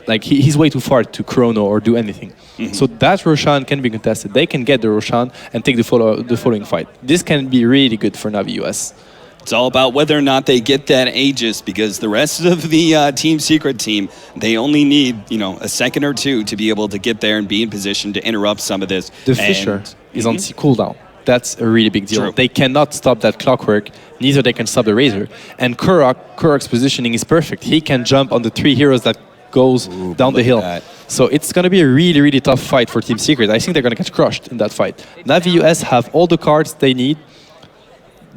Like, he's way too far to chrono or do anything. So that Roshan can be contested. They can get the Roshan and take the following fight. This can be really good for Navi US. It's all about whether or not they get that Aegis, because the rest of the Team Secret team, they only need, a second or 2 to be able to get there and be in position to interrupt some of this. The Fisher is on cooldown. That's a really big deal. True. They cannot stop that Clockwork, neither they can stop the Razor. And Kurok's positioning is perfect. He can jump on the 3 heroes that goes down the hill. So it's going to be a really, really tough fight for Team Secret. I think they're going to get crushed in that fight. Navi US have all the cards they need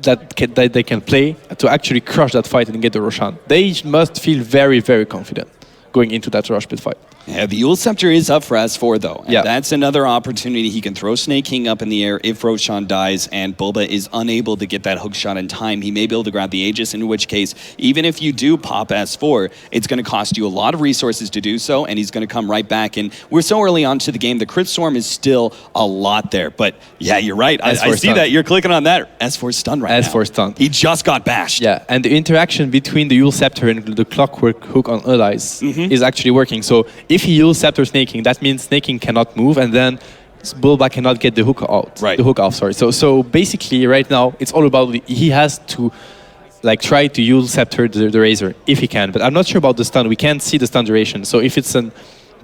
that they can play to actually crush that fight and get the Roshan. They must feel very, very confident going into that Rush Pit fight. Yeah, the Yule Scepter is up for S4 though. And yeah. That's another opportunity. He can throw Snake King up in the air if Roshan dies and Bulba is unable to get that hook shot in time. He may be able to grab the Aegis, in which case, even if you do pop S4, it's going to cost you a lot of resources to do so, and he's going to come right back. And we're so early on to the game, the crit storm is still a lot there. But yeah, you're right. I see that. You're clicking on that. S4 stun right now. S4 stun. He just got bashed. Yeah, and the interaction between the Yule Scepter and the Clockwork hook on allies is actually working. So if he Yule Scepter Snaking, that means Snaking cannot move, and then Bulba cannot get the hook out. Right. The hook off, sorry. So basically, right now, it's all about he has to try to Yule Scepter the Razor if he can. But I'm not sure about the stun. We can't see the stun duration. So if it's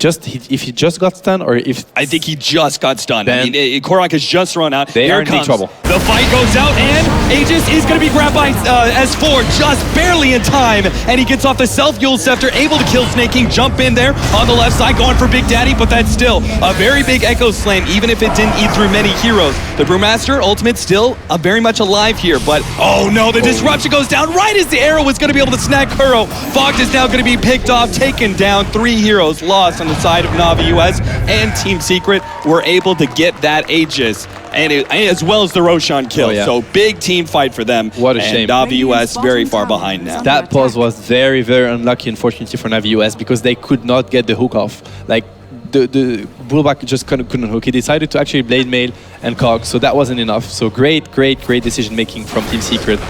if he just got stunned, or if I think he just got stunned. I mean, Korok has just run out. They are in big trouble. The fight goes out, and Aegis is going to be grabbed by S4 just barely in time, and he gets off the self-Yule Scepter, able to kill Snake King, jump in there on the left side, going for Big Daddy, but that's still a very big Echo Slam, even if it didn't eat through many heroes. The Brewmaster ultimate still very much alive here, but oh no, the disruption goes down right as the arrow was going to be able to snag Kuro. Fogged is now going to be picked off, taken down, 3 heroes lost on the side of Navi US, and Team Secret were able to get that Aegis, and as well as the Roshan kill. So big team fight for them. What a shame. Navi US very far behind now. That pause was very, very unlucky, unfortunately, for Navi US, because they could not get the hook off. Like, the Bullback just couldn't hook. He decided to actually Blade Mail and Cog, so that wasn't enough. So great decision making from Team Secret.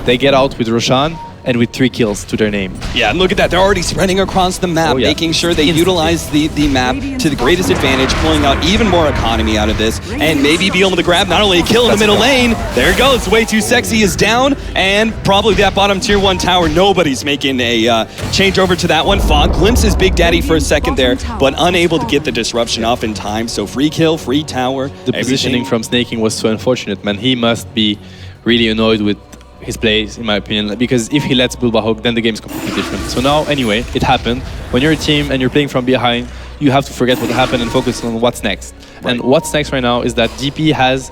They get out with Roshan, and with 3 kills to their name. Yeah, and look at that. They're already spreading across the map, making sure they utilize the map to the greatest advantage, pulling out even more economy out of this, and maybe be able to grab not only a kill in the middle lane, there it goes, Way Too Sexy is down, and probably that bottom tier 1 tower, nobody's making a change over to that one. Fog glimpses Big Daddy for a second there, but unable to get the disruption off in time, so free kill, free tower. The positioning from Snaking was so unfortunate, man. He must be really annoyed with his plays, in my opinion, because if he lets Bulba hook, then the game is completely different. So now, anyway, it happened. When you're a team and you're playing from behind, you have to forget what happened and focus on what's next. Right. And what's next right now is that DP has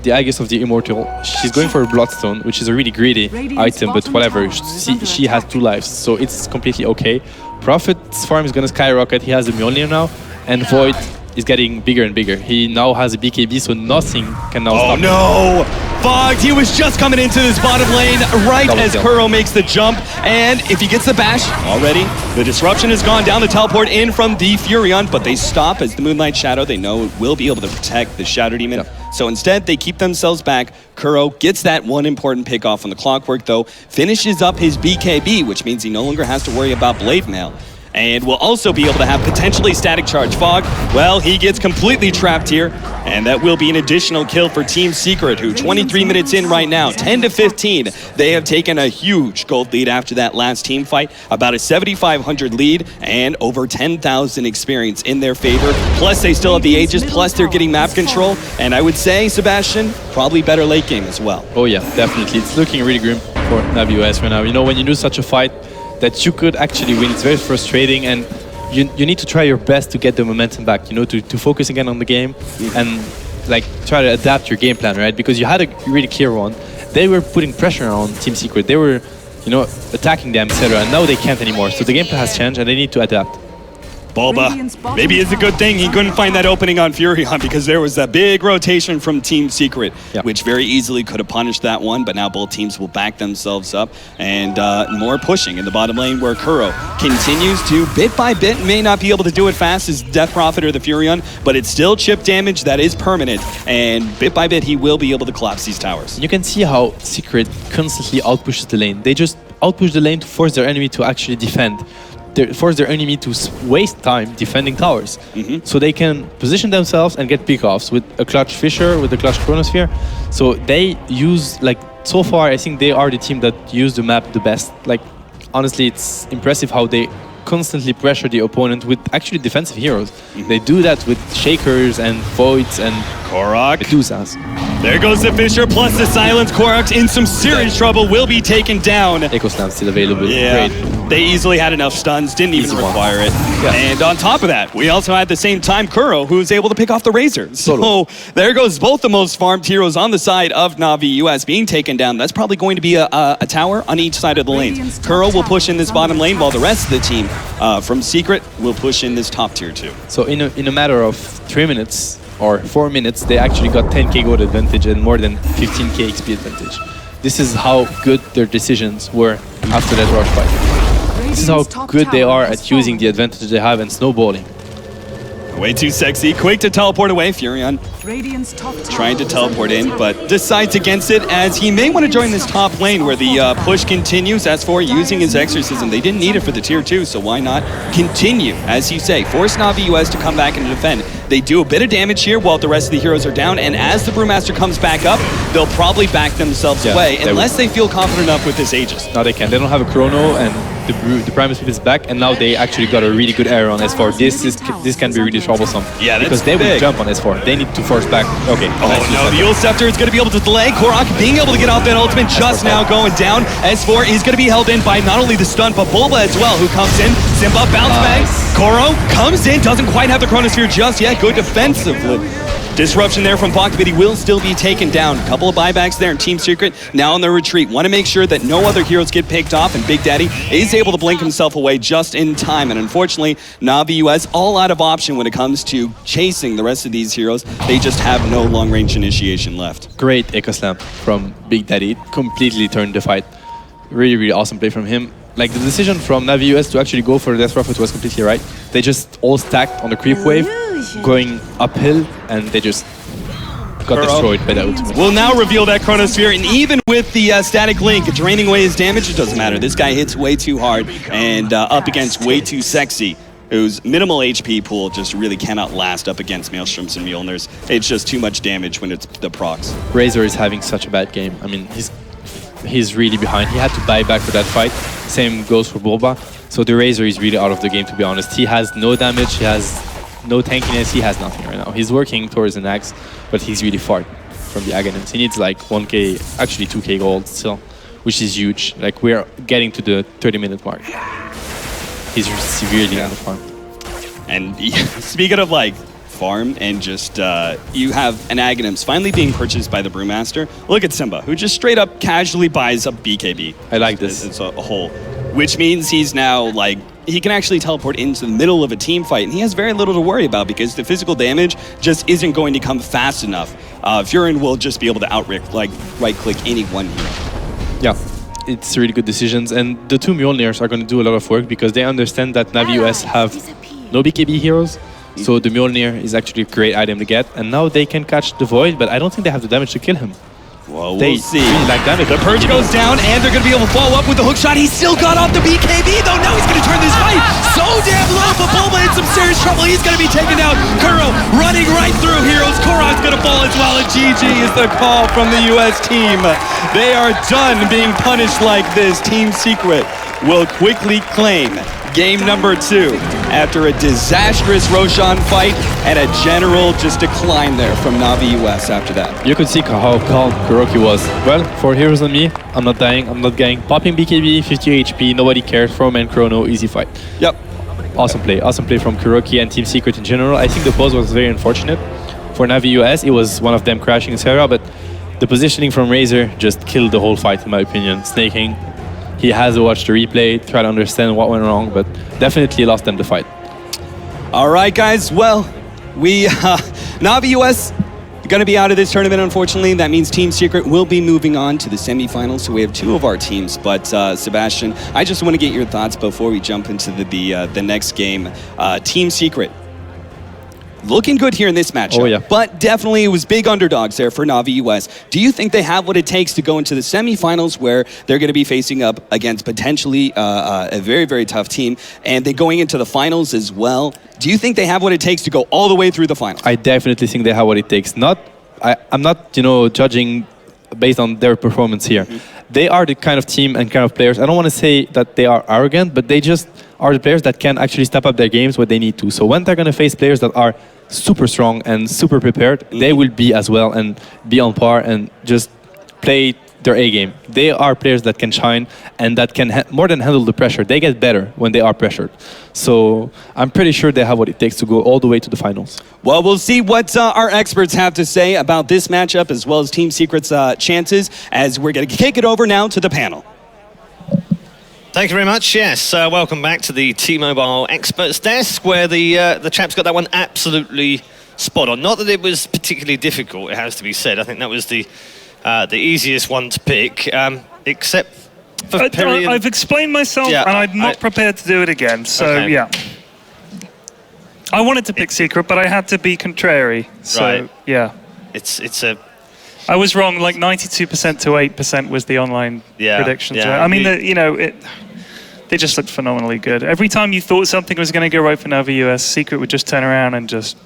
the Aegis of the Immortal. She's going for a Bloodstone, which is a really greedy item, but whatever. She has 2 lives, so it's completely okay. Prophet's farm is going to skyrocket. He has a Mjolnir now, and Void is getting bigger and bigger. He now has a BKB, so nothing can now stop him. Oh no! fogged. He was just coming into this bottom lane right Double as kill. Kuro makes the jump. And if he gets the bash already, the disruption is gone down the teleport in from the Furion, but they stop as the Moonlight Shadow. They know it will be able to protect the Shadow Demon. Yep. So instead, they keep themselves back. Kuro gets that one important pick off on the Clockwork, though, finishes up his BKB, which means he no longer has to worry about Blade Mail. And will also be able to have potentially Static Charge Fog. Well, he gets completely trapped here, and that will be an additional kill for Team Secret, who 23 minutes in right now, 10 to 15. They have taken a huge gold lead after that last team fight, about a 7,500 lead, and over 10,000 experience in their favor. Plus, they still have the Aegis, plus they're getting map control, and I would say, Sebastian, probably better late game as well. Oh yeah, definitely. It's looking really grim for Navi US right now. You know, when you lose such a fight that you could actually win, it's very frustrating, and you need to try your best to get the momentum back, you know, to focus again on the game and like try to adapt your game plan, right? Because you had a really clear one. They were putting pressure on Team Secret. They were, you know, attacking them, etc. And now they can't anymore. So the game plan has changed and they need to adapt. Bulba, maybe it's a good thing he couldn't find that opening on Furion because there was that big rotation from Team Secret, which very easily could have punished that one, but now both teams will back themselves up and more pushing in the bottom lane where Kuro continues to, bit by bit, may not be able to do it fast as Death Prophet or the Furion, but it's still chip damage that is permanent, and bit by bit he will be able to collapse these towers. You can see how Secret constantly outpushes the lane. They just outpush the lane to force their enemy to actually defend. They force their enemy to waste time defending towers. So they can position themselves and get pick-offs with a clutch Fisher, with a clutch Chronosphere. So they use, like, so far I think they are the team that use the map the best. Like, honestly, it's impressive how they constantly pressure the opponent with actually defensive heroes. They do that with Shakers and Voids and Korok. Medusas. There goes the Fisher plus the Silence. Korok's in some serious trouble, will be taken down. Echo Slam still available. Yeah, Great. they easily had enough stuns, didn't even Easy one. require it. Yeah. And on top of that, we also had at the same time Kuro, who was able to pick off the Razor. So there goes both the most farmed heroes on the side of Navi US being taken down. That's probably going to be a tower on each side of the lane. Kuro will push in this bottom lane while the rest of the team from Secret will push in this top tier too. So in a matter of 3 minutes or 4 minutes, they actually got 10k gold advantage and more than 15k XP advantage. This is how good their decisions were after that rush fight. This is how good they are at using the advantage they have and snowballing. Way too sexy, quick to teleport away. Furion trying to teleport in, but decides against it as he may want to join this top lane where the push continues. As for using his Exorcism, they didn't need it for the tier 2, so why not continue, as you say, force Navi US to come back and defend. They do a bit of damage here while the rest of the heroes are down, and as the Brewmaster comes back up, they'll probably back themselves away unless they feel confident enough with this Aegis. No, they can't. They don't have a Chrono, and the Primus Speed is back, and now they actually got a really good arrow on S4. This can be really troublesome. Yeah, that's because they will big. jump on S4. They need to force back. Okay. Oh no, the Ult Scepter is going to be able to delay. Korok being able to get off that ultimate just now going down. S4 is going to be held in by not only the stun, but Bulba as well, who comes in. Simba bounce back. Koro comes in, doesn't quite have the Chronosphere just yet. Good defensively. Disruption there from Bach, but he will still be taken down. A couple of buybacks there in Team Secret. Now on their retreat. Want to make sure that no other heroes get picked off, and Big Daddy is able to blink himself away just in time. And unfortunately, Navi US all out of option when it comes to chasing the rest of these heroes. They just have no long-range initiation left. Great Echo Slam from Big Daddy. It completely turned the fight. Really, really awesome play from him. Like, the decision from Navi US to actually go for Death Prophet was completely right. They just all stacked on the creep wave, going uphill, and they just got destroyed by the ultimate. Will now reveal that Chronosphere, and even with the static link draining away his damage, it doesn't matter. This guy hits way too hard and up against way too sexy, whose minimal HP pool just really cannot last up against Maelstroms and Mjolnirs. It's just too much damage when it's the procs. Razor is having such a bad game. I mean, he's really behind. He had to buy back for that fight. Same goes for Bulba. So the Razor is really out of the game, to be honest. He has no damage, he has no tankiness, he has nothing right now. He's working towards an axe, but he's really far from the Aghanims. He needs like 1k, actually 2k gold still, which is huge. Like, we're getting to the 30-minute mark. He's severely on the farm. And speaking of like farm and just you have an Aghanims finally being purchased by the Brewmaster. Look at Simba, who just straight up casually buys a BKB. I like this. It's a whole which means he's now like he can actually teleport into the middle of a team fight, and he has very little to worry about because the physical damage just isn't going to come fast enough. Furin will just be able to right-click any one hero. Yeah, it's really good decisions, and the two Mjolnirs are going to do a lot of work because they understand that Navi US have no BKB heroes, so the Mjolnir is actually a great item to get, and now they can catch the Void, but I don't think they have the damage to kill him. Well, They we'll see. really lack damage. The Purge goes down, and they're going to be able to follow up with the hook shot. He still got off the BKB, though. Now he's going to turn this fight so damn low, but Bulma in some serious trouble. He's going to be taken down. Kuro running right through heroes. Korok's going to fall as well, and GG is the call from the US team. They are done being punished like this. Team Secret will quickly claim game number 2 after a disastrous Roshan fight and a general just decline there from Navi US after that. You could see how calm Kuroki was. Well, 4 heroes on me, I'm not dying, I'm not getting popping BKB, 50 HP, nobody cares, 4-man chrono, easy fight. Yep. Awesome play from Kuroki and Team Secret in general. I think the pause was very unfortunate. For Navi US, it was one of them crashing Sarah, but the positioning from Razor just killed the whole fight in my opinion. Snaking, he has to watch the replay, try to understand what went wrong, but definitely lost them the fight. All right, guys. Well, Navi US going to be out of this tournament, unfortunately. That means Team Secret will be moving on to the semifinals. So we have 2 of our teams. But Sebastian, I just want to get your thoughts before we jump into the next game. Team Secret. Looking good here in this matchup. Oh, yeah. But definitely it was big underdogs there for Navi US. Do you think they have what it takes to go into the semifinals where they're going to be facing up against potentially a very, very tough team, and they're going into the finals as well? Do you think they have what it takes to go all the way through the finals? I definitely think they have what it takes. I'm not, judging based on their performance here. They are the kind of team and kind of players. I don't want to say that they are arrogant, but they just are the players that can actually step up their games when they need to. So when they're going to face players that are super strong and super prepared, they will be as well and be on par and just play their A game. They are players that can shine and that can more than handle the pressure. They get better when they are pressured. So I'm pretty sure they have what it takes to go all the way to the finals. Well, we'll see what our experts have to say about this matchup as well as Team Secret's chances as we're going to kick it over now to the panel. Thank you very much. Yes, welcome back to the T-Mobile Experts Desk, where the chaps got that one absolutely spot on. Not that it was particularly difficult, it has to be said. I think that was the easiest one to pick, except for Perry. I've explained myself, Yeah, and I'm not prepared to do it again. So Okay. yeah, I wanted to pick Secret, but I had to be contrary. So Right. yeah, It's a I was wrong. Like 92% to 8% was the online predictions. yeah. I mean, they just looked phenomenally good. Every time you thought something was going to go right for Navi US, Secret would just turn around and just,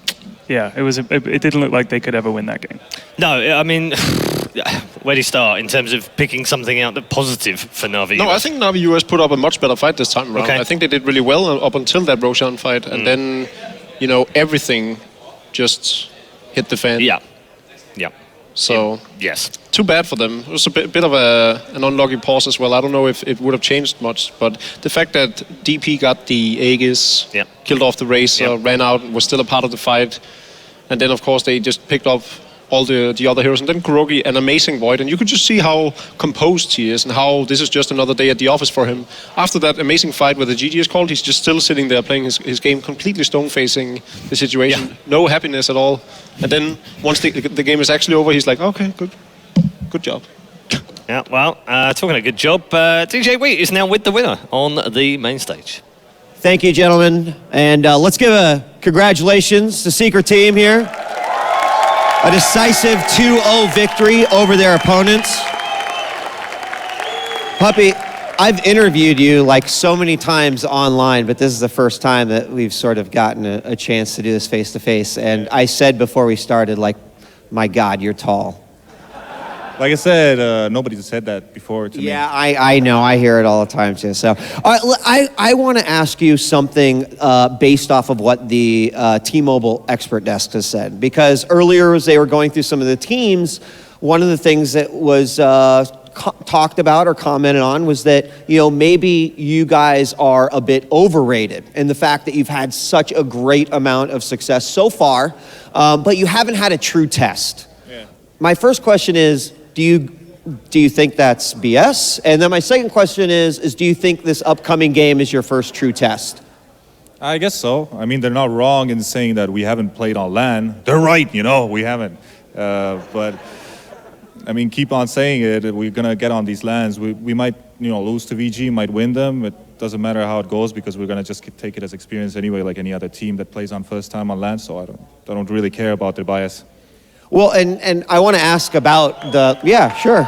yeah, it didn't look like they could ever win that game. No, I mean, where do you start in terms of picking something out that positive for Navi? No, I think Navi US put up a much better fight this time around. Okay. I think they did really well up until that Roshan fight, and then, everything just hit the fan. Yeah. So Yes. too bad for them. It was a bit of an unlucky pause as well. I don't know if it would have changed much, but the fact that DP got the Aegis, killed off the Razor, ran out, and was still a part of the fight, and then of course they just picked up all the other heroes, and then Kuroki, an amazing Void, and you could just see how composed he is and how this is just another day at the office for him. After that amazing fight where the GG is called, he's just still sitting there playing his game, completely stone-facing the situation, no happiness at all. And then once the game is actually over, he's like, okay, good job. Yeah, well, talking a good job, DJ Wheat is now with the winner on the main stage. Thank you, gentlemen. And let's give a congratulations to Secret Team here. A decisive 2-0 victory over their opponents. Puppy, I've interviewed you like so many times online, but this is the first time that we've sort of gotten a chance to do this face-to-face. And I said before we started, like, my God, you're tall. Like I said, nobody's said that before to me. Yeah, I know. I hear it all the time, too. So I want to ask you something based off of what the T-Mobile Expert Desk has said. Because earlier as they were going through some of the teams, one of the things that was talked about or commented on was that, maybe you guys are a bit overrated in the fact that you've had such a great amount of success so far, but you haven't had a true test. Yeah. My first question is, do you do you think that's BS? And then my second question is do you think this upcoming game is your first true test? I guess so. I mean, they're not wrong in saying that we haven't played on LAN. They're right, we haven't. But I mean, keep on saying it. We're gonna get on these LANs. We might, lose to VG, might win them. It doesn't matter how it goes because we're gonna just take it as experience anyway, like any other team that plays on first time on LAN. So I don't really care about their bias. Well, and I want to ask about sure.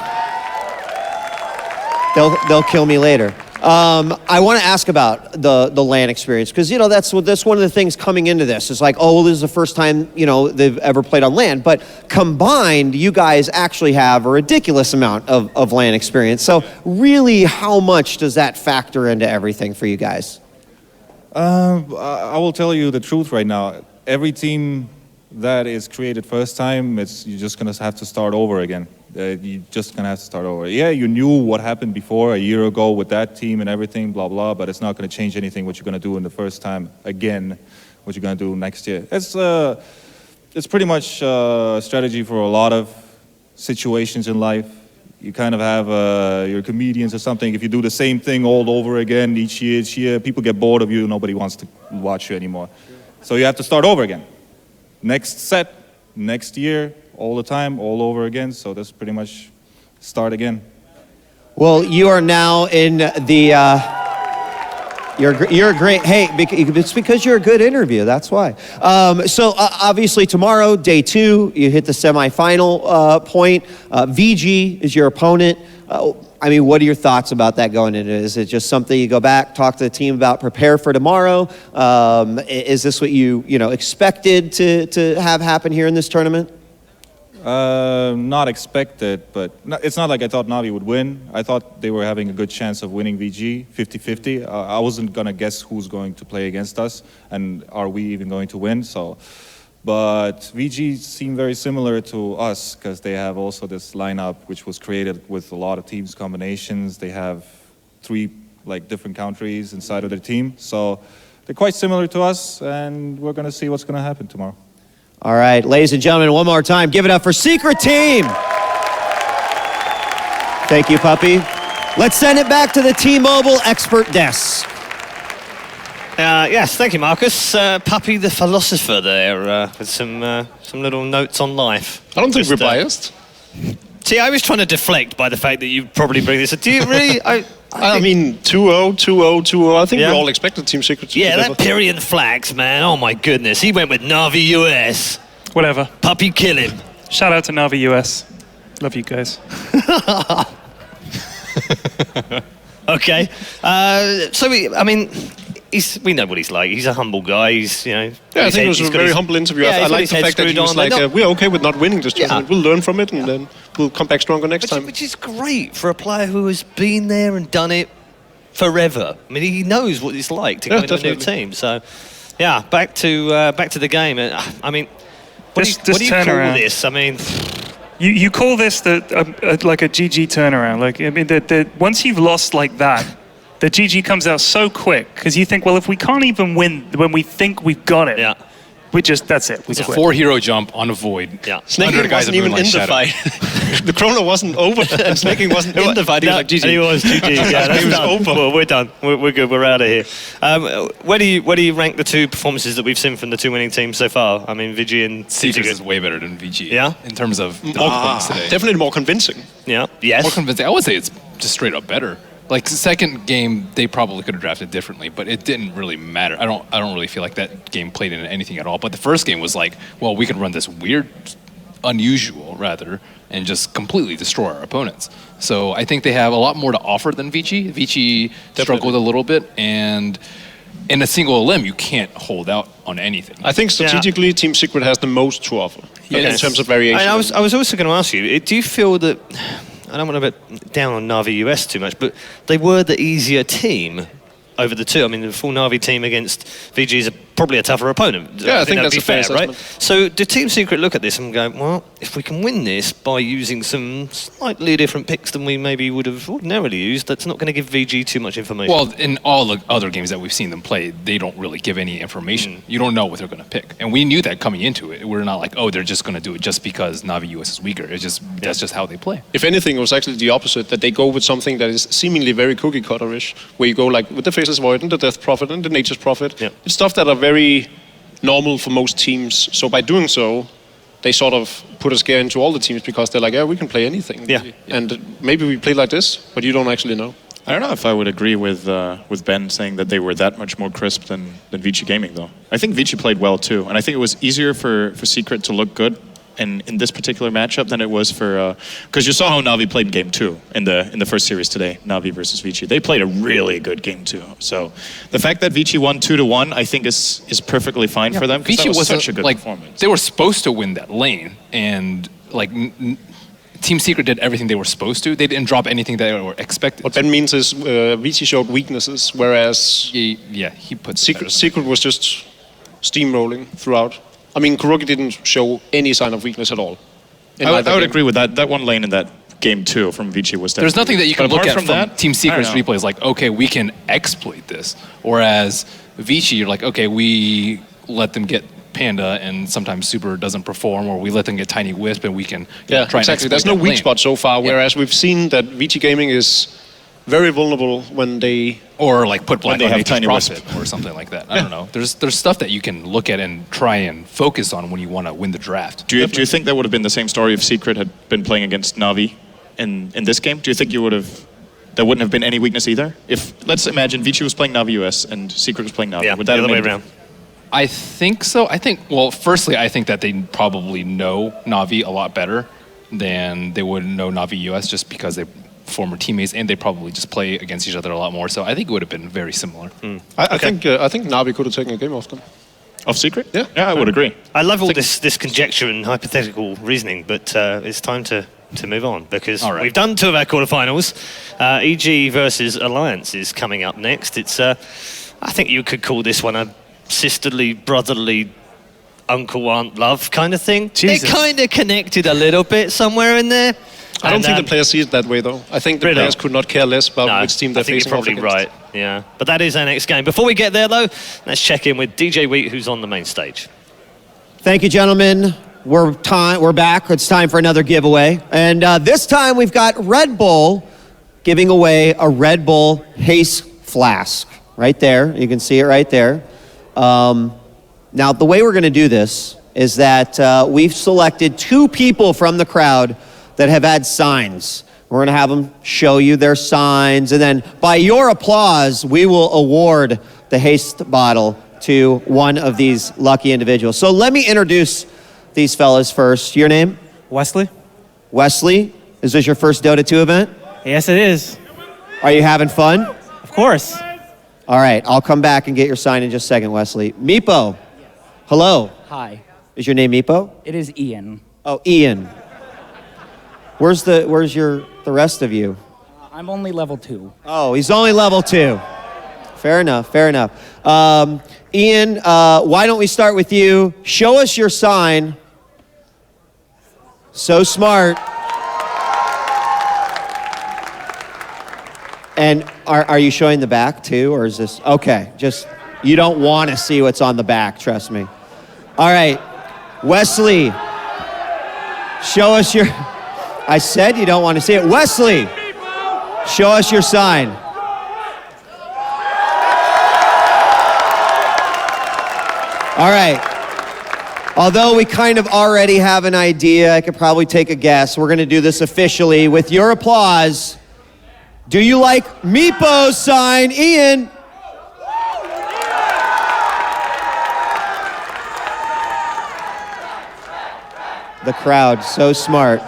They'll kill me later. I want to ask about the LAN experience because that's one of the things coming into this. It's like, this is the first time they've ever played on LAN, but combined, you guys actually have a ridiculous amount of LAN experience. So really, how much does that factor into everything for you guys? I will tell you the truth right now. Every team that is created first time, you're just gonna have to start over again. You're just gonna have to start over. Yeah, you knew what happened before a year ago with that team and everything, blah blah. But it's not gonna change anything. What you're gonna do in the first time again, what you're gonna do next year. It's pretty much a strategy for a lot of situations in life. You kind of have your comedians or something. If you do the same thing all over again each year, people get bored of you. Nobody wants to watch you anymore. So you have to start over again. Next set, next year, all the time, all over again. So that's pretty much start again. Well, you are now in the. You're great. Hey, it's because you're a good interview. That's why. So obviously tomorrow, day 2, you hit the semifinal point. VG is your opponent. What are your thoughts about that going into it? Is it just something you go back, talk to the team about, prepare for tomorrow? Is this what you expected to have happen here in this tournament? Not expected, but it's not like I thought Navi would win. I thought they were having a good chance of winning VG 50-50. I wasn't going to guess who's going to play against us and are we even going to win. But VG seemed very similar to us because they have also this lineup which was created with a lot of teams combinations. They have 3 different countries inside of their team. So they're quite similar to us and we're going to see what's going to happen tomorrow. All right, ladies and gentlemen, one more time, give it up for Secret Team. Thank you, Puppy. Let's send it back to the T-Mobile expert desk. Yes, thank you, Marcus. Puppy the philosopher there with some little notes on life. I don't think we're biased. See, I was trying to deflect by the fact that you probably bring this. Do you really? I mean, 2-0, 2-0, 2-0. I think we all expected Team Secret to deliver. That Pyrian Flax, man. Oh, my goodness. He went with Navi US. Whatever. Puppy kill him. Shout out to Navi US. Love you guys. Okay. We know what he's like. He's a humble guy. He's, I think it was a very humble interview. I like the fact that he was we're okay with not winning this tournament. We'll learn from it and then we'll come back stronger next time. Which is great for a player who has been there and done it forever. I mean, he knows what it's like to go into a new team. So, back to the game. I mean, what do you call this? I mean, you call this like a GG turnaround. Once you've lost like that, the GG comes out so quick because you think, well, if we can't even win when we think we've got it, that's it. It's a 4-hero jump on a void. Yeah. Snaking wasn't even in the fight. The chrono wasn't over and Snaking wasn't in the fight. He was like, GG. He was GG. Yeah, that's was done. over. Well, we're done. We're good. We're out of here. Where do you rank the 2 performances that we've seen from the 2 winning teams so far? I mean, VG and Secret is way better than VG. Yeah? In terms of performance today. Definitely more convincing. Yeah. Yes. More convincing. I would say it's just straight up better. Like the second game, they probably could have drafted differently, but it didn't really matter. I don't really feel like that game played into anything at all. But the first game was like, well, we could run this weird, unusual rather, and just completely destroy our opponents. So I think they have a lot more to offer than VG. VG struggled a little bit, and in a single limb, you can't hold out on anything. I think strategically, Team Secret has the most to offer in terms of variation. I was also going to ask you, do you feel that... I don't want to be down on Navi US too much, but they were the easier team over the 2. I mean, the full Navi team against VG is a probably a tougher opponent. Yeah, I think that's be a fair right? assessment. So do Team Secret look at this and go, well, if we can win this by using some slightly different picks than we maybe would have ordinarily used, that's not going to give VG too much information? Well, in all the other games that we've seen them play, they don't really give any information. You don't know what they're going to pick. And we knew that coming into it. We're not like, oh, they're just going to do it just because Navi US is weaker. It's just that's just how they play. If anything, it was actually the opposite, that they go with something that is seemingly very cookie cutter-ish, where you go like with the Faceless Void and the Death Prophet and the Nature's Prophet. Yeah. It's stuff that are very normal for most teams. So by doing so, they sort of put a scare into all the teams because they're like, yeah, we can play anything. Yeah. And maybe we play like this, but you don't actually know. I don't know if I would agree with Ben saying that they were that much more crisp than Vici Gaming, though. I think Vici played well, too. And I think it was easier for Secret to look good in this particular matchup than it was for... Because you saw how Navi played in Game 2 in the first series today, Navi versus Vici. They played a really good Game 2. So the fact that Vici won 2-1, I think is perfectly fine for them, because that was such a good performance. They were supposed to win that lane, and like... Team Secret did everything they were supposed to. They didn't drop anything they were expected. What Ben means is Vici showed weaknesses, whereas he put Secret was just steamrolling throughout. I mean, Kuroki didn't show any sign of weakness at all. I would agree with that. That one lane in that Game 2 from Vici was definitely... There's nothing that you can look at from that, Team Secret's replays like, okay, we can exploit this. Whereas Vici, you're like, okay, we let them get Panda and sometimes Super doesn't perform, or we let them get Tiny Wisp and we can try and exactly. There's no weak spot so far, whereas we've seen that Vici Gaming is very vulnerable when they... Or like put Black they on have Nature's Tiny Prophet Wisp. or something like that. I don't know. There's stuff that you can look at and try and focus on when you want to win the draft. Do you think that would have been the same story if Secret had been playing against Navi in this game? Do you think there wouldn't have been any weakness either? If, let's imagine, Vici was playing Navi US and Secret was playing Navi. Yeah, would that the other have way made around. I think so. Firstly, I think that they probably know Navi a lot better than they would know Navi US, just because they're former teammates and they probably just play against each other a lot more. So I think it would have been very similar. I think Navi could have taken a game off them. Of Secret? Yeah. Yeah, I would agree. I love all this conjecture and hypothetical reasoning, but it's time to move on, because we've done 2 of our quarterfinals. EG versus Alliance is coming up next. It's I think you could call this one a sisterly, brotherly, uncle, aunt, love kind of thing. Jesus. They're kind of connected a little bit somewhere in there. I don't think the players see it that way, though. I think the players could not care less about which team they're I think facing you're probably off against. right, yeah. But that is our next game. Before we get there, though, let's check in with DJ Wheat, who's on the main stage. Thank you, gentlemen. We're back. It's time for another giveaway. And this time we've got Red Bull giving away a Red Bull Haze Flask. Right there. You can see it right there. Now, the way we're going to do this is that we've selected 2 people from the crowd that have had signs. We're going to have them show you their signs, and then by your applause, we will award the Haste bottle to one of these lucky individuals. So let me introduce these fellas first. Your name? Wesley? Wesley, is this your first Dota 2 event? Yes, it is. Are you having fun? Of course. All right, I'll come back and get your sign in just a second, Wesley. Meepo, hello. Hi. Is your name Meepo? It is Ian. Oh, Ian. Where's the rest of you? I'm only level 2. Oh, he's only level 2. Fair enough, fair enough. Ian, why don't we start with you? Show us your sign. So smart. And are you showing the back too, or is this, okay, just, you don't want to see what's on the back, trust me. All right, Wesley, show us your, I said you don't want to see it. Wesley, show us your sign. All right. Although we kind of already have an idea, I could probably take a guess. We're going to do this officially with your applause. Do you like Meepo's sign, Ian? The crowd, so smart.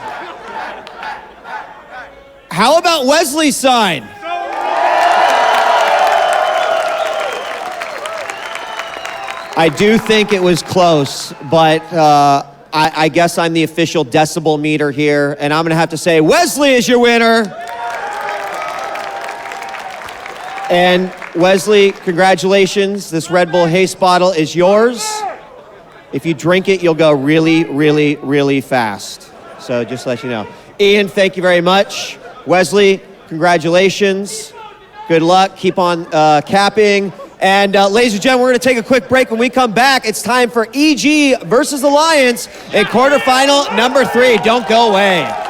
How about Wesley's sign? I do think it was close, but I guess I'm the official decibel meter here, and I'm going to have to say Wesley is your winner. And Wesley, congratulations. This Red Bull Haste bottle is yours. If you drink it, you'll go really, really, really fast. So just to let you know. Ian, thank you very much. Wesley, congratulations. Good luck. Keep on capping. And ladies and gentlemen, we're going to take a quick break. When we come back, it's time for EG versus Alliance in quarterfinal number 3. Don't go away.